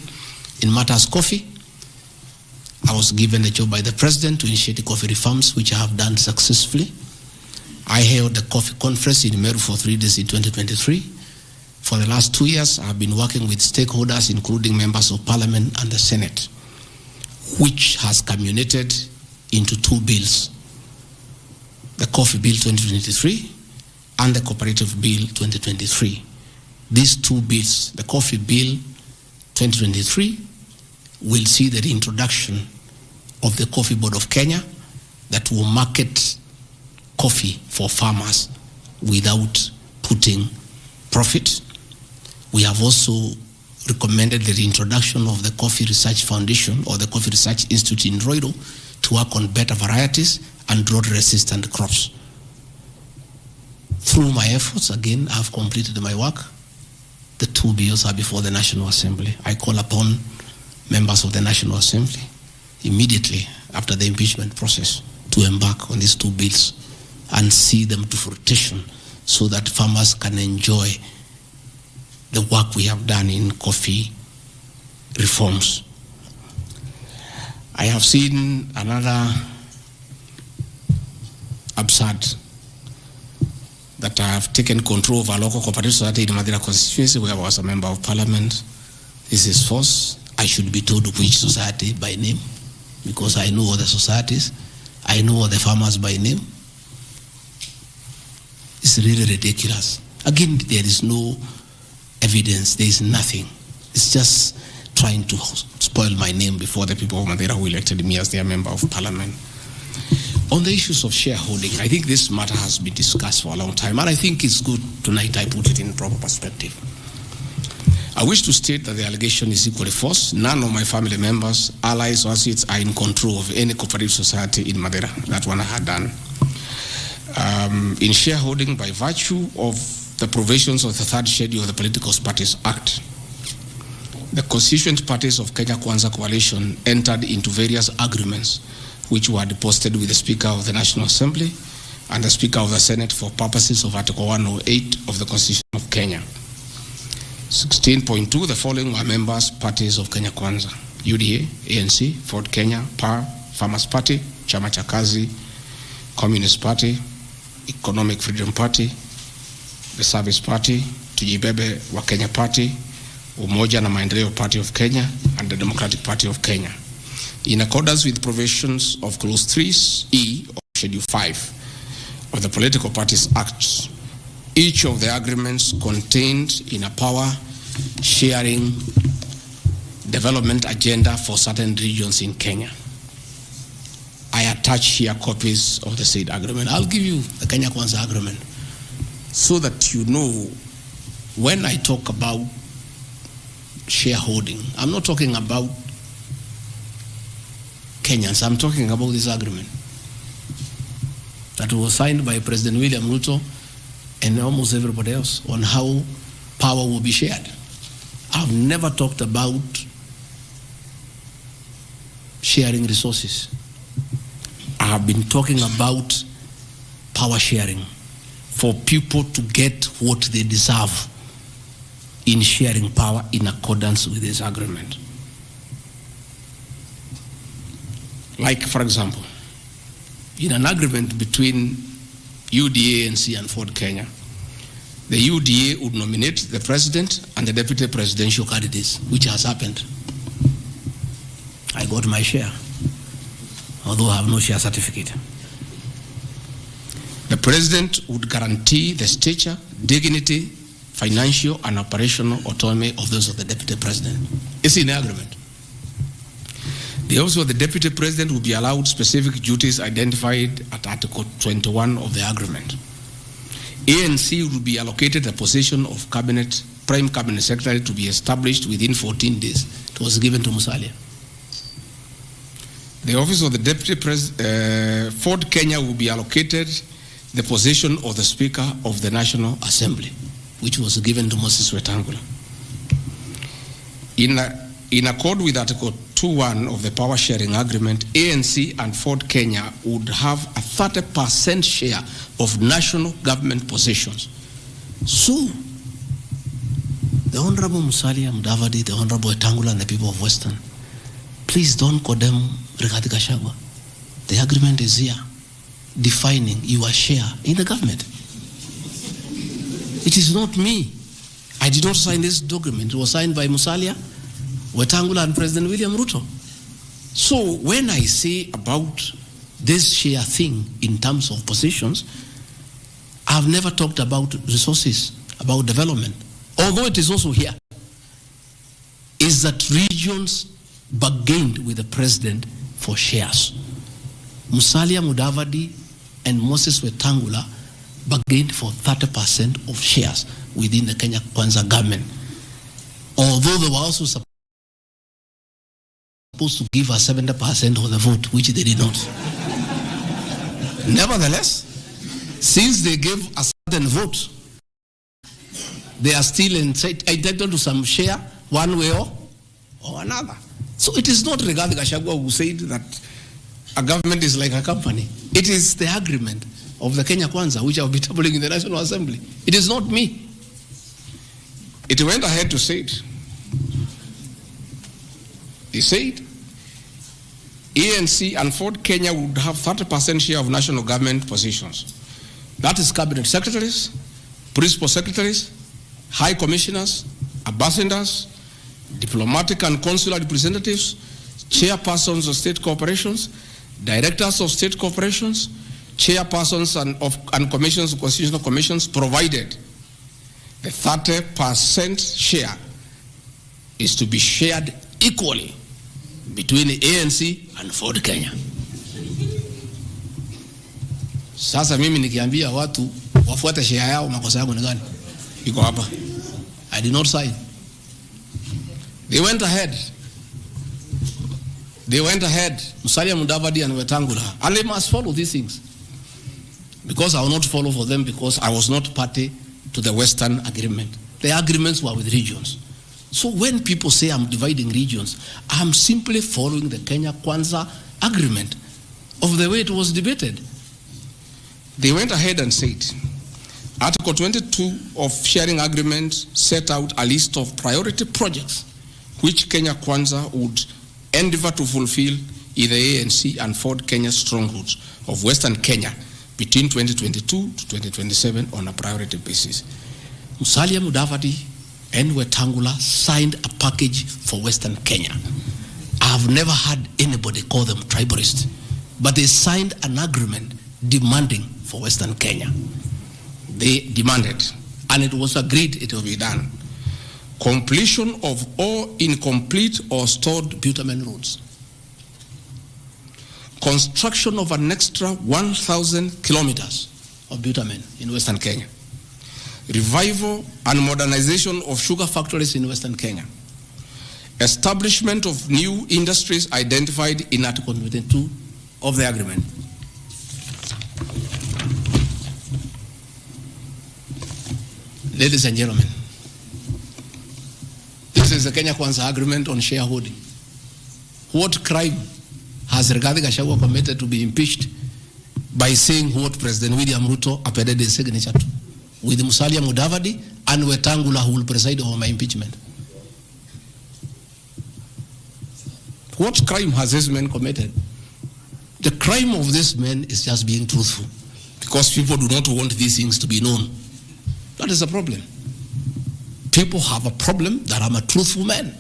Speaker 3: in matters coffee, I was given a job by the President to initiate the coffee reforms, which I have done successfully. I held the coffee conference in Meru for 3 days in 2023. For the last 2 years, I have been working with stakeholders, including members of Parliament and the Senate, which has culminated into 2 bills: the Coffee Bill 2023 and the Cooperative Bill 2023. These 2 bills, the Coffee Bill 2023, will see the reintroduction of the Coffee Board of Kenya that will market coffee for farmers without putting profit. We have also recommended the reintroduction of the Coffee Research Foundation or the Coffee Research Institute in Roido to work on better varieties and drought-resistant crops. Through my efforts, again, I've completed my work. The 2 bills are before the National Assembly. I call upon members of the National Assembly immediately after the impeachment process to embark on these two bills and see them to fruition so that farmers can enjoy the work we have done in coffee reforms. I have seen another absurd that I have taken control of a local cooperative society in Madera constituency where I was a member of parliament. This is false. I should be told which society by name because I know all the societies. I know all the farmers by name. It's really ridiculous. Again, there is no evidence. There is nothing. It's just trying to spoil my name before the people of Madera who elected me as their member of parliament. On the issues of shareholding, I think this matter has been discussed for a long time, and I think it's good tonight I put it in proper perspective. I wish to state that the allegation is equally false. None of my family members, allies, or associates are in control of any cooperative society in Madera. That one I had done. In shareholding by virtue of the provisions of the third schedule of the Political Parties Act, the constituent parties of Kenya Kwanza Coalition entered into various agreements which were deposited with the Speaker of the National Assembly and the Speaker of the Senate for purposes of Article 108 of the Constitution of Kenya. 16.2, the following were members parties of Kenya Kwanza: UDA, ANC, Ford Kenya, PAR, Farmers Party, Chama cha Kazi, Communist Party, Economic Freedom Party, the Service Party, Tujibebe wa Kenya Party, Umoja na Maendeleo Party of Kenya, and the Democratic Party of Kenya. In accordance with provisions of Clause 3E of Schedule 5 of the Political Parties Act, each of the agreements contained in a power-sharing development agenda for certain regions in Kenya. I attach here copies of the said agreement. I'll give you the Kenya Kwanza agreement so that you know when I talk about shareholding, I'm not talking about Kenyans, I'm talking about this agreement that was signed by President William Ruto and almost everybody else on how power will be shared. I've never talked about sharing resources. I have been talking about power sharing for people to get what they deserve in sharing power in accordance with this agreement. Like, for example, in an agreement between UDA, ANC, and Ford Kenya, the UDA would nominate the president and the deputy presidential candidates, which has happened. I got my share, although I have no share certificate. The president would guarantee the stature, dignity, financial, and operational autonomy of those of the deputy president. It's in the agreement. The office of the deputy president will be allowed specific duties identified at Article 21 of the agreement. ANC will be allocated a position of prime cabinet secretary to be established within 14 days. It was given to Musalia. The office of the deputy president, Ford Kenya will be allocated the position of the Speaker of the National Assembly, which was given to Moses Wetangula. In accord with Article 2.1 of the Power Sharing Agreement, ANC and Ford Kenya would have a 30% share of national government positions. So, the Honorable Musalia Mudavadi, the Honorable Wetangula, and the people of Western, please don't condemn Rigathi Gachagua. The agreement is here, defining your share in the government. It is not me. I did not sign this document. It was signed by Musalia, Wetangula, and President William Ruto. So when I say about this share thing in terms of positions, I've never talked about resources, about development. Although it is also here, is that regions bargained with the president for shares. Musalia Mudavadi and Moses Wetangula bargained for 30% of shares within the Kenya Kwanza government. Although they were also supposed to give us 70% of the vote, which they did not. Nevertheless, since they gave a certain vote, they are still entitled to some share one way or another. So So it is not Rigathi Gachagua who said that a government is like a company. It is the agreement of the Kenya Kwanza, which I will be tabling in the National Assembly. It is not me. It went ahead to say it. He said, ANC and Ford Kenya would have 30% share of national government positions. That is cabinet secretaries, principal secretaries, high commissioners, ambassadors, diplomatic and consular representatives, chairpersons of state corporations, directors of state corporations, chairpersons and commissions of constitutional commissions, provided the 30% share is to be shared equally between the ANC and Ford Kenya. Sasa mimi nikiambia watu wafuate share yao, makosa yangu ni gani? Iko hapa. I did not sign. They went ahead. Musalia Mudavadi and Wetangula. And they must follow these things. Because I will not follow for them because I was not party to the Western agreement. The agreements were with regions. So when people say I'm dividing regions, I'm simply following the Kenya Kwanza agreement of the way it was debated. They went ahead and said, Article 22 of sharing agreement set out a list of priority projects which Kenya Kwanza would endeavor to fulfill in the ANC and Ford Kenya strongholds of Western Kenya between 2022 to 2027 on a priority basis. Musalia Mudavadi and Wetangula signed a package for Western Kenya. I've never had anybody call them tribalists, but they signed an agreement demanding for Western Kenya. They demanded, and it was agreed it will be done. Completion of all incomplete or stored bitumen roads. Construction of an extra 1,000 kilometers of bitumen in Western Kenya. Revival and modernization of sugar factories in Western Kenya. Establishment of new industries identified in Article 22 of the agreement. Ladies and gentlemen, this is the Kenya Kwanza agreement on shareholding. What crime has Rigathi Gachagua committed to be impeached by saying what President William Ruto appended his signature to, with Musalia Mudavadi and Wetangula who will preside over my impeachment? What crime has this man committed? The crime of this man is just being truthful, because people do not want these things to be known. That is the problem. People have a problem that I'm a truthful man.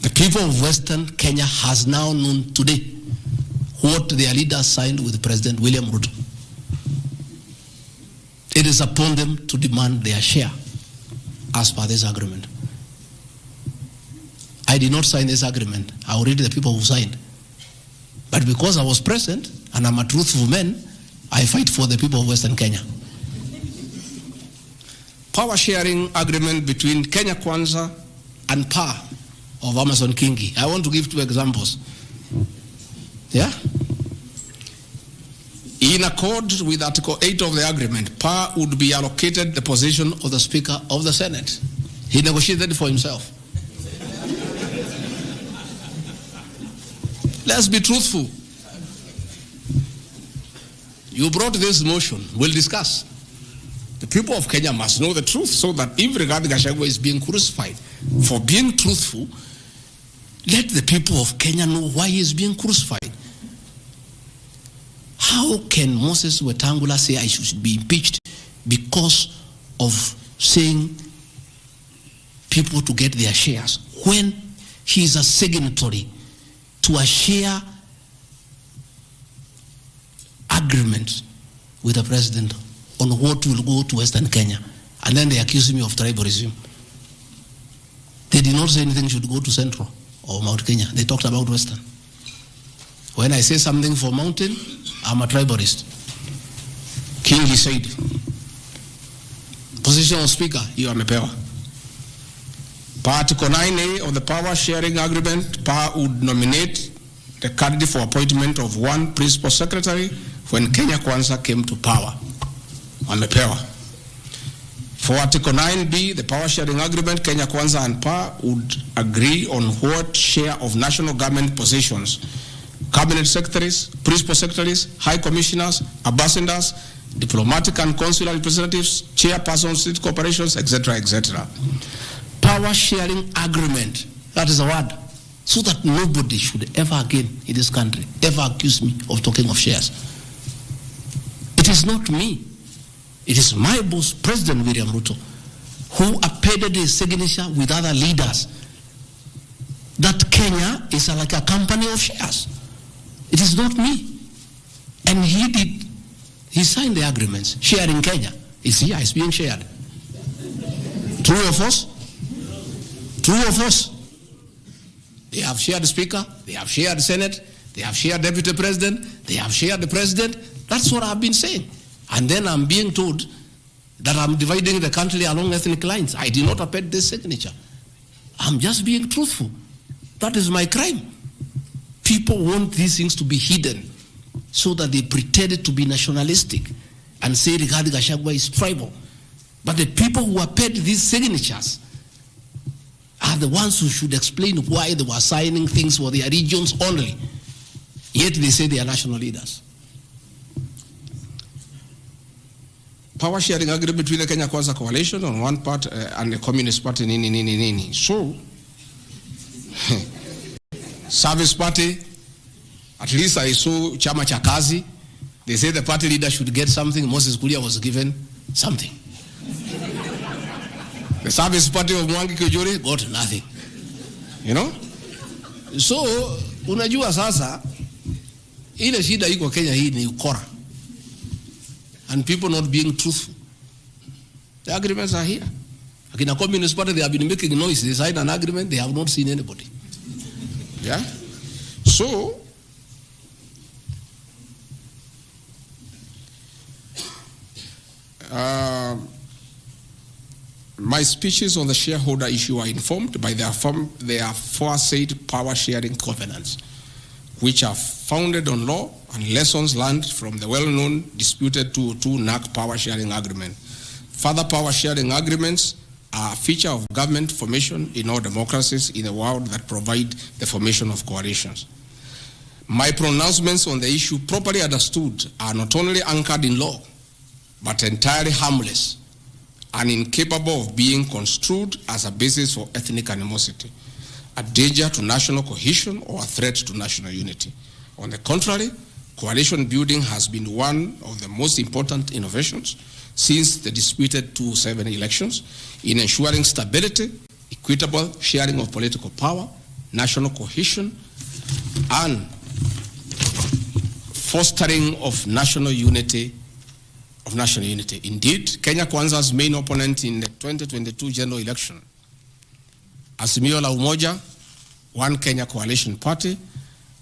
Speaker 3: The people of Western Kenya has now known today what their leaders signed with President William Ruto. It is upon them to demand their share as per this agreement. I did not sign this agreement. I will read the people who signed. But because I was present and I'm a truthful man, I fight for the people of Western Kenya. Power sharing agreement between Kenya Kwanza and PAR of Amason Kingi. I want to give two examples. Yeah? In accord with Article 8 of the agreement, PAR would be allocated the position of the Speaker of the Senate. He negotiated for himself. Let's be truthful. You brought this motion. We'll discuss. The people of Kenya must know the truth so that if Rigathi Gachagua is being crucified for being truthful, let the people of Kenya know why he is being crucified. How can Moses Wetangula say I should be impeached because of saying people to get their shares when he is a signatory to a share agreement with the president on what will go to Western Kenya? And then they accuse me of tribalism. They did not say anything should go to Central or Mount Kenya. They talked about Western. When I say something for Mountain, I'm a tribalist. Kingi said, position of Speaker, you are mepewa. Article 9A of the Power Sharing Agreement, PAR would nominate the candidate for appointment of one principal secretary when Kenya Kwanza came to power. Amepewa. For Article 9B, the power sharing agreement, Kenya Kwanza and PA would agree on what share of national government positions, cabinet secretaries, principal secretaries, high commissioners, ambassadors, diplomatic and consular representatives, chairpersons, state corporations, etc., etc. Power sharing agreement, that is a word, so that nobody should ever again in this country ever accuse me of talking of shares. It is not me. It is my boss, President William Ruto, who appended his signature with other leaders that Kenya is like a company of shares. It is not me. And he signed the agreements. Sharing Kenya is here, it's being shared. True or false? True or false? They have shared the Speaker, they have shared the Senate, they have shared Deputy President, they have shared the President. That's what I've been saying. And then I'm being told that I'm dividing the country along ethnic lines. I did not append this signature. I'm just being truthful. That is my crime. People want these things to be hidden so that they pretend to be nationalistic and say Rigathi Gachagua is tribal. But the people who append these signatures are the ones who should explain why they were signing things for their regions only. Yet they say they are national leaders. Power sharing agreement between the Kenya Kwanza coalition on one part and the Communist Party nini. So, Service Party, at least I saw Chama cha Kazi. They say the party leader should get something. Moses Kuria was given something. The Service Party of Mwangi Kujuri got nothing. You know? So, unajua sasa, ile shida iko Kenya hii ni ukora. And people not being truthful. The agreements are here. Like in a Communist Party, they have been making noise. They signed an agreement, they have not seen anybody. Yeah? So, my speeches on the shareholder issue are informed by their aforesaid power sharing covenants, which are founded on law and lessons learned from the well-known disputed 202 NAC power sharing agreement. Further power sharing agreements are a feature of government formation in all democracies in the world that provide the formation of coalitions. My pronouncements on the issue, properly understood, are not only anchored in law, but entirely harmless and incapable of being construed as a basis for ethnic animosity, a danger to national cohesion, or a threat to national unity. On the contrary, coalition building has been one of the most important innovations since the disputed 2007 elections in ensuring stability, equitable sharing of political power, national cohesion, and fostering of national unity. Indeed, Kenya Kwanza's main opponent in the 2022 general election, Azimio la Umoja, One Kenya Coalition Party,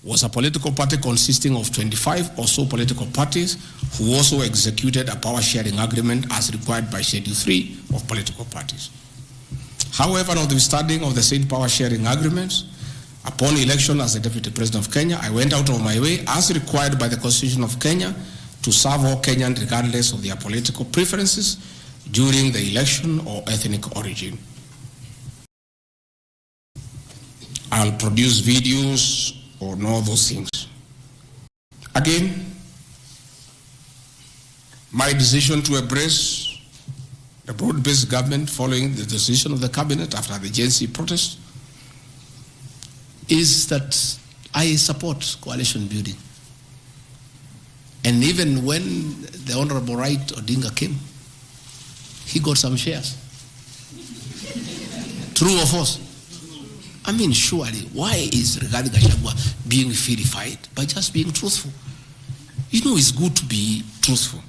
Speaker 3: was a political party consisting of 25 or so political parties who also executed a power sharing agreement as required by Schedule 3 of political parties. However, notwithstanding of the said power sharing agreements, upon election as the Deputy President of Kenya, I went out of my way, as required by the Constitution of Kenya, to serve all Kenyans regardless of their political preferences during the election or ethnic origin. I'll produce videos on all those things. Again, my decision to embrace the broad-based government following the decision of the cabinet after the Gen Z protest is that I support coalition building. And even when the Honorable Right Odinga came, he got some shares. True or false? I mean, surely, why is Rigathi Gachagua being vilified? By just being truthful. You know, it's good to be truthful.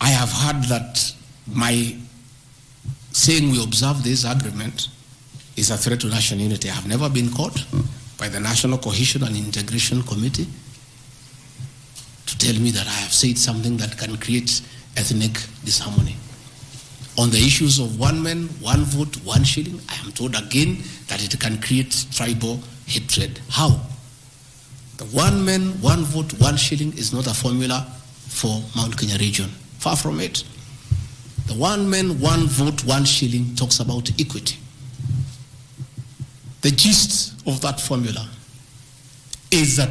Speaker 3: I have heard that my saying we observe this agreement is a threat to national unity. I have never been caught by the National Cohesion and Integration Committee to tell me that I have said something that can create ethnic disharmony. On the issues of one man, one vote, one shilling, I am told again that it can create tribal hatred. How? The one man, one vote, one shilling is not a formula for Mount Kenya region. Far from it. The 1 man, 1 vote, 1 shilling talks about equity. The gist of that formula is that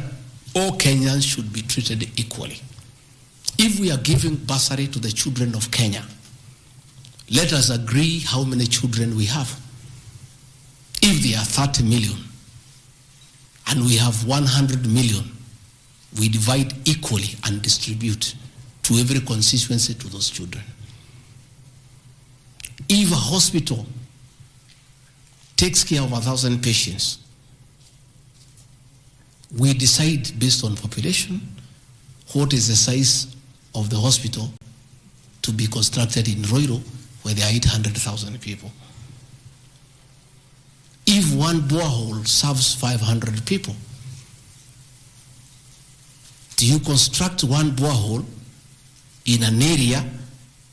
Speaker 3: all Kenyans should be treated equally. If we are giving bursary to the children of Kenya, let us agree how many children we have. If there are 30 million and we have 100 million, we divide equally and distribute to every constituency to those children. If a hospital takes care of 1,000 patients, we decide based on population what is the size of the hospital to be constructed in Roiro, where there are 800,000 people. If one borehole serves 500 people, do you construct one borehole in an area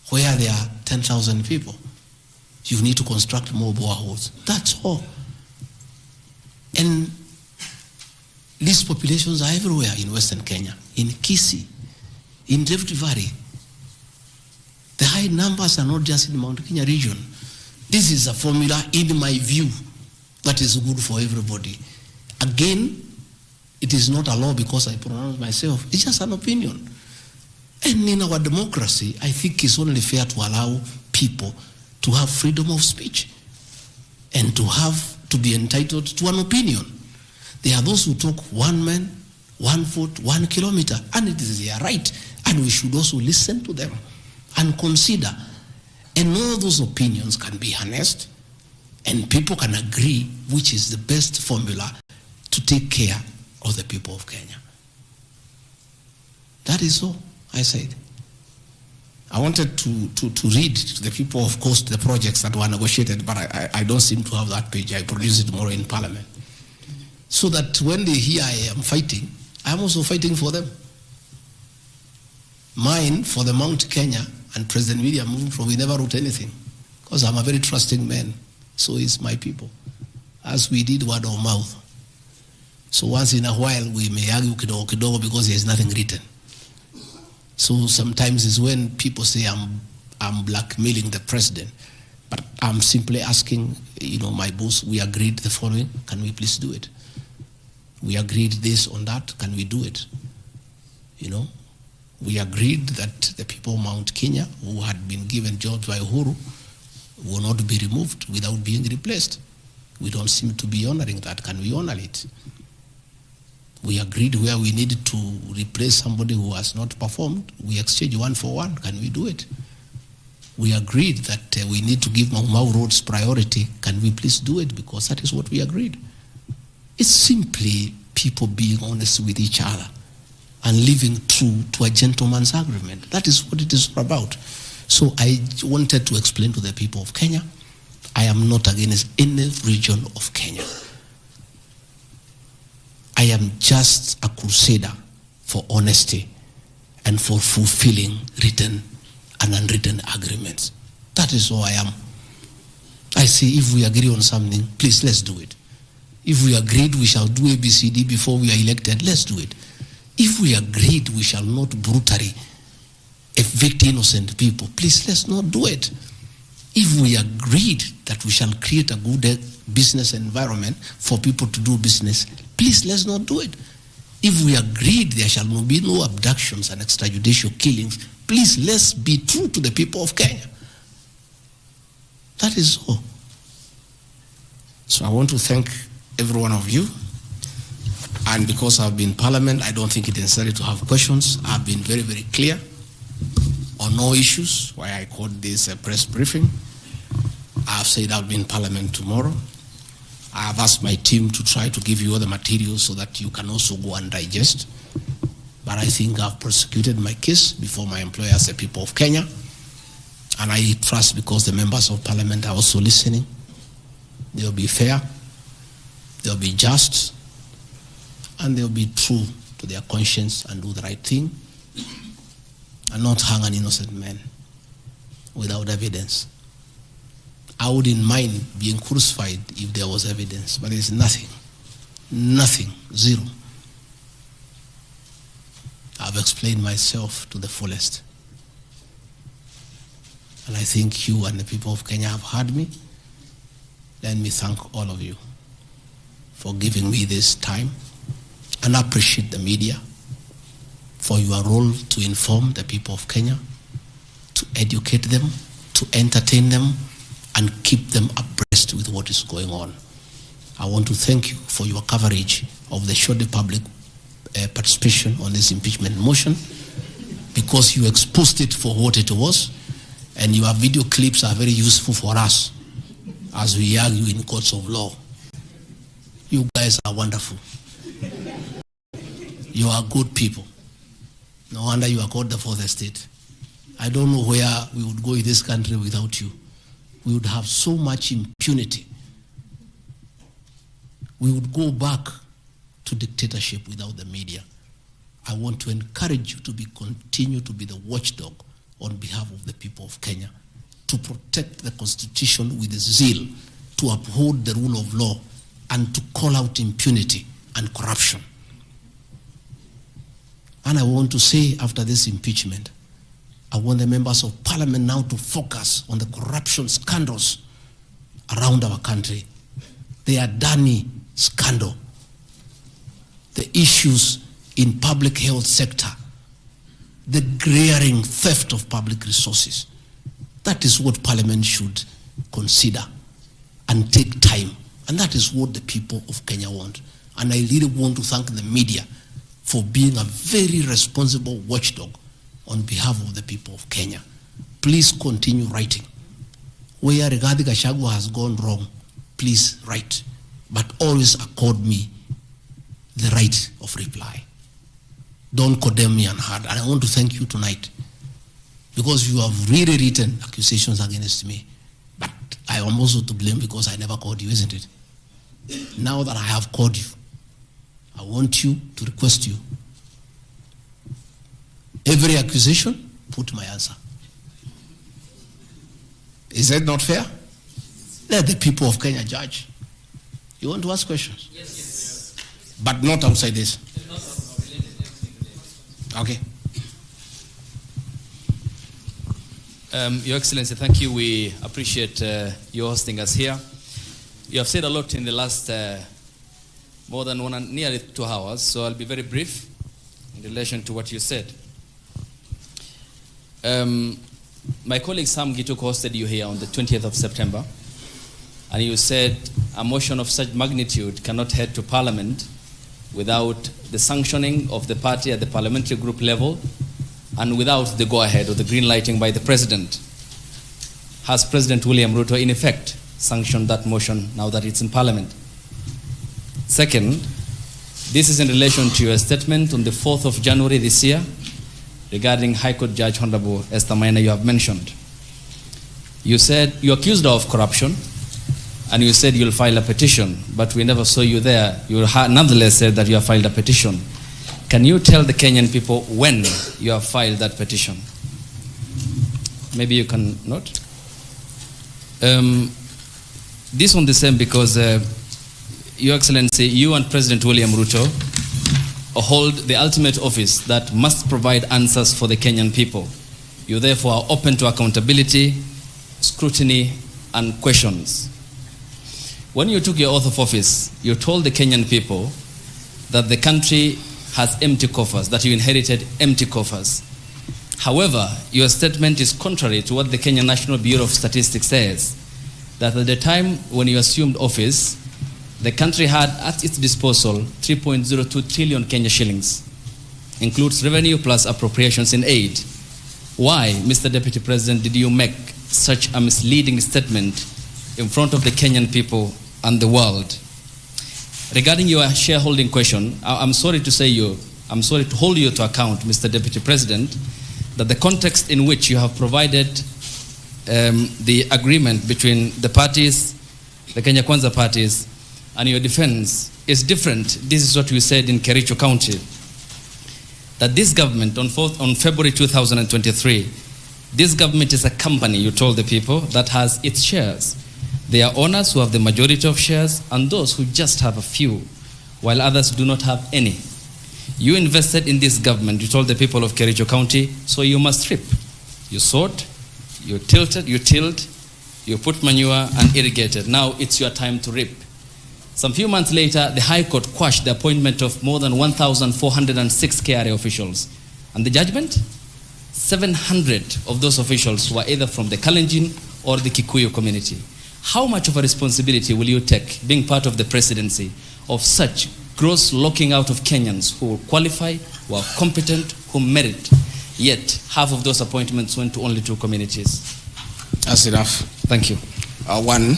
Speaker 3: where there are 10,000 people? You need to construct more boreholes. That's all. And these populations are everywhere in Western Kenya, in Kisii, in Rift Valley. The high numbers are not just in Mount Kenya region. This is a formula, in my view, that is good for everybody. Again, it is not a law because I pronounce myself. It's just an opinion. And in our democracy, I think it's only fair to allow people to have freedom of speech and to be entitled to an opinion. There are those who talk 1 man, 1 vote, 1 kilometer, and it is their right. And we should also listen to them and consider. And all those opinions can be harnessed, and people can agree which is the best formula to take care of the people of Kenya. That is all I said. I wanted to read to the people, of course, the projects that were negotiated, but I don't seem to have that page. I produce it tomorrow in Parliament. So that when they hear I am fighting, I am also fighting for them. Mine, for the Mount Kenya and President William Ruto, we never wrote anything, because I'm a very trusting man. So is my people, as we did word of mouth. So once in a while, we may argue kidogo kidogo because there is nothing written. So sometimes it's when people say I'm blackmailing the president, but I'm simply asking, my boss, we agreed the following, can we please do it? We agreed this on that, can we do it? We agreed that the people of Mount Kenya who had been given jobs by Uhuru will not be removed without being replaced. We don't seem to be honoring that. Can we honor it? We agreed where we needed to replace somebody who has not performed, we exchange 1 for 1. Can we do it? We agreed that we need to give Mau Mau roads priority. Can we please do it? Because that is what we agreed. It's simply people being honest with each other and living true to a gentleman's agreement. That is what it is about. So I wanted to explain to the people of Kenya, I am not against any region of Kenya. I am just a crusader for honesty and for fulfilling written and unwritten agreements. That is all I am. I say, if we agree on something, please, let's do it. If we agreed we shall do ABCD before we are elected, let's do it. If we agreed we shall not brutally evict innocent people, please, let's not do it. If we agreed that we shall create a good business environment for people to do business, please, let's not do it. If we agreed there shall be no abductions and extrajudicial killings, please, let's be true to the people of Kenya. That is all. So I want to thank every one of you. And because I've been in Parliament, I don't think it is necessary to have questions. I've been very, very clear on no issues, why I called this a press briefing. I've said I'll be in Parliament tomorrow. I've asked my team to try to give you all the materials so that you can also go and digest. But I think I've prosecuted my case before my employers, the people of Kenya. And I trust, because the members of Parliament are also listening, they'll be fair, they'll be just, and they'll be true to their conscience and do the right thing, and not hang an innocent man without evidence. I wouldn't mind being crucified if there was evidence, but there's nothing, zero. I've explained myself to the fullest. And I think you and the people of Kenya have heard me. Let me thank all of you for giving me this time, and I appreciate the media for your role to inform the people of Kenya, to educate them, to entertain them, and keep them abreast with what is going on. I want to thank you for your coverage of the short public participation on this impeachment motion, because you exposed it for what it was, and your video clips are very useful for us as we argue in courts of law. You guys are wonderful. You are good people. No wonder you are called the fourth estate. I don't know where we would go in this country without you. We would have so much impunity. We would go back to dictatorship without the media. I want to encourage you to continue to be the watchdog on behalf of the people of Kenya, to protect the Constitution with zeal, to uphold the rule of law, and to call out impunity and corruption. And I want to say, after this impeachment, I want the members of parliament now to focus on the corruption scandals around our country. The Adani scandal, the issues in public health sector, the glaring theft of public resources. That is what parliament should consider and take time. And that is what the people of Kenya want. And I really want to thank the media for being a very responsible watchdog on behalf of the people of Kenya. Please continue writing. Where Rigathi Gachagua has gone wrong, please write. But always accord me the right of reply. Don't condemn me unheard. And I want to thank you tonight, because you have really written accusations against me. But I am also to blame because I never called you, isn't it? Now that I have called you, I want you to request you. Every accusation, put my answer. Is that not fair? Let the people of Kenya judge. You want to ask questions? Yes. But not outside this. Okay.
Speaker 4: Your Excellency, thank you. We appreciate you hosting us here. You have said a lot in the last more than nearly 2 hours, so I'll be very brief in relation to what you said. My colleague Sam Gituk hosted you here on the 20th of September, and you said a motion of such magnitude cannot head to Parliament without the sanctioning of the party at the parliamentary group level and without the go-ahead or the green lighting by the President. Has President William Ruto in effect sanctioned that motion now that it's in Parliament? Second, this is in relation to your statement on the 4th of January this year regarding High Court Judge Honorable Esther Maina you have mentioned. You said you accused her of corruption, and you said you'll file a petition, but we never saw you there. You nonetheless said that you have filed a petition. Can you tell the Kenyan people when you have filed that petition? Maybe you can note. This one the same because, Your Excellency, you and President William Ruto hold the ultimate office that must provide answers for the Kenyan people. You therefore are open to accountability, scrutiny, and questions. When you took your oath of office, you told the Kenyan people that the country has empty coffers, that you inherited empty coffers. However, your statement is contrary to what the Kenya National Bureau of Statistics says, that at the time when you assumed office, the country had at its disposal 3.02 trillion Kenya shillings, includes revenue plus appropriations in aid. Why, Mr. Deputy President, did you make such a misleading statement in front of the Kenyan people and the world? Regarding your shareholding question, I'm sorry to hold you to account, Mr. Deputy President, that the context in which you have provided the agreement between the parties, the Kenya Kwanza parties, and your defense is different. This is what we said in Kericho County, that this government on February 2023, this government is a company, you told the people, that has its shares. There are owners who have the majority of shares and those who just have a few, while others do not have any. You invested in this government, you told the people of Kericho County, so you must reap. You sowed, You tilted, you tilled, you put manure and irrigated. Now it's your time to reap. Some few months later, the High Court quashed the appointment of more than 1,406 KRA officials. And the judgment? 700 of those officials were either from the Kalenjin or the Kikuyu community. How much of a responsibility will you take, being part of the presidency, of such gross locking out of Kenyans who qualify, who are competent, who merit, yet half of those appointments went to only 2 communities?
Speaker 3: That's enough.
Speaker 4: Thank you.
Speaker 3: One,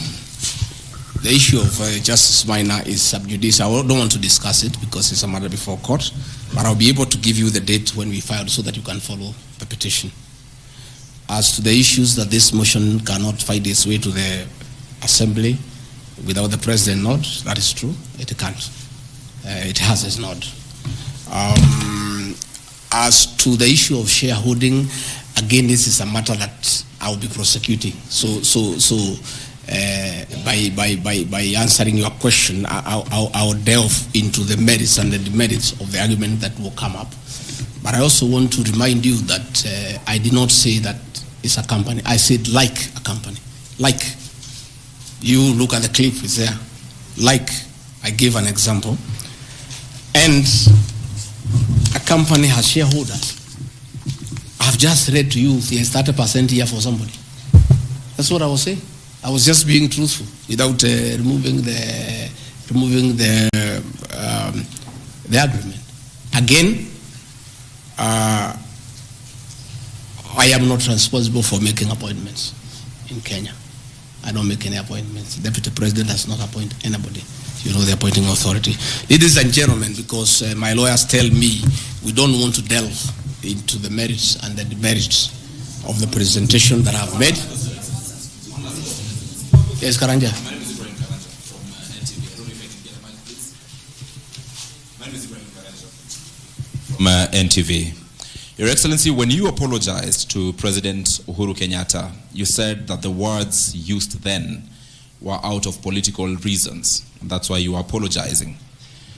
Speaker 3: the issue of Justice Minor is sub judice. I don't want to discuss it because it's a matter before court, but I'll be able to give you the date when we filed so that you can follow the petition. As to the issues that this motion cannot find its way to the Assembly without the President nod, that is true. It can't. It has its nod. As to the issue of shareholding, again, this is a matter that I will be prosecuting. By answering your question, I'll delve into the merits and the demerits of the argument that will come up. But I also want to remind you that I did not say that it's a company. I said like a company. Like. You look at the clip, it's there. Like, I gave an example. And a company has shareholders. I've just read to you, there's 30% here for somebody. That's what I was saying. I was just being truthful without removing the agreement. Again, I am not responsible for making appointments in Kenya. I don't make any appointments. The Deputy President does not appoint anybody. You know, the appointing authority. Ladies and gentlemen, because my lawyers tell me we don't want to delve into the merits and the demerits of the presentation that I've made. Yes, Karanja.
Speaker 5: NTV. Your Excellency, when you apologized to President Uhuru Kenyatta, you said that the words used then were out of political reasons. And that's why you are apologizing.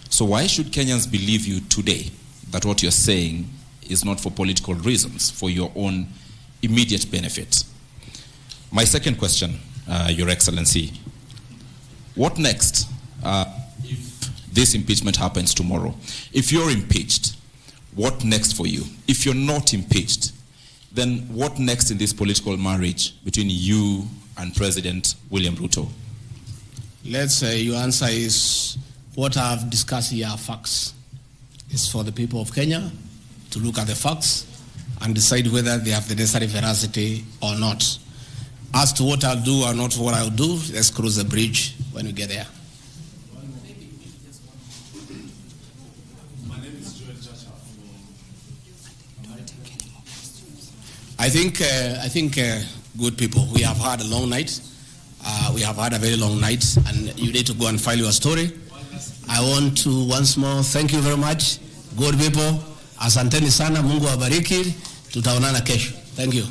Speaker 5: So why should Kenyans believe you today that what you're saying is not for political reasons, for your own immediate benefit? My second question, Your Excellency, what next if this impeachment happens tomorrow? If you're impeached, what next for you? If you're not impeached, then what next in this political marriage between you and President William Ruto?
Speaker 3: Let's say your answer is what I've discussed here are facts. It's for the people of Kenya to look at the facts and decide whether they have the necessary veracity or not. As to what I'll do or not what I'll do, let's cross the bridge when we get there. I think, good people, we have had a long night. We have had a very long night, and you need to go and file your story. I want to once more thank you very much. Good people, asanteni sana, Mungu awabariki. Tutaonana kesho. Thank you.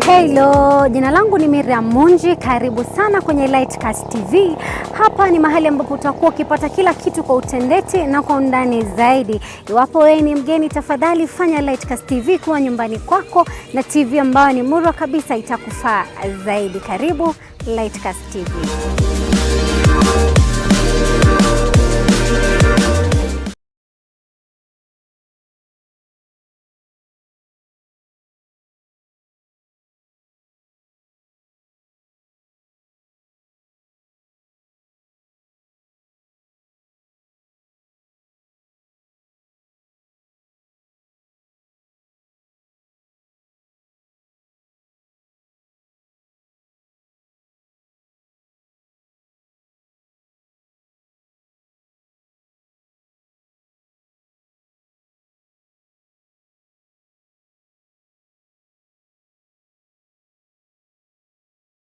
Speaker 6: Hello, jina langu ni Miriam Munji, karibu sana kwenye Lightcast TV. Hapa ni mahali ambapo utakuwa ukipata kila kitu kwa utendeti na kwa undani zaidi. Iwapo wewe ni mgeni, tafadhali fanya Lightcast TV kuwa nyumbani kwako na TV ambayo ni murwa kabisa, itakufaa zaidi. Karibu Lightcast TV.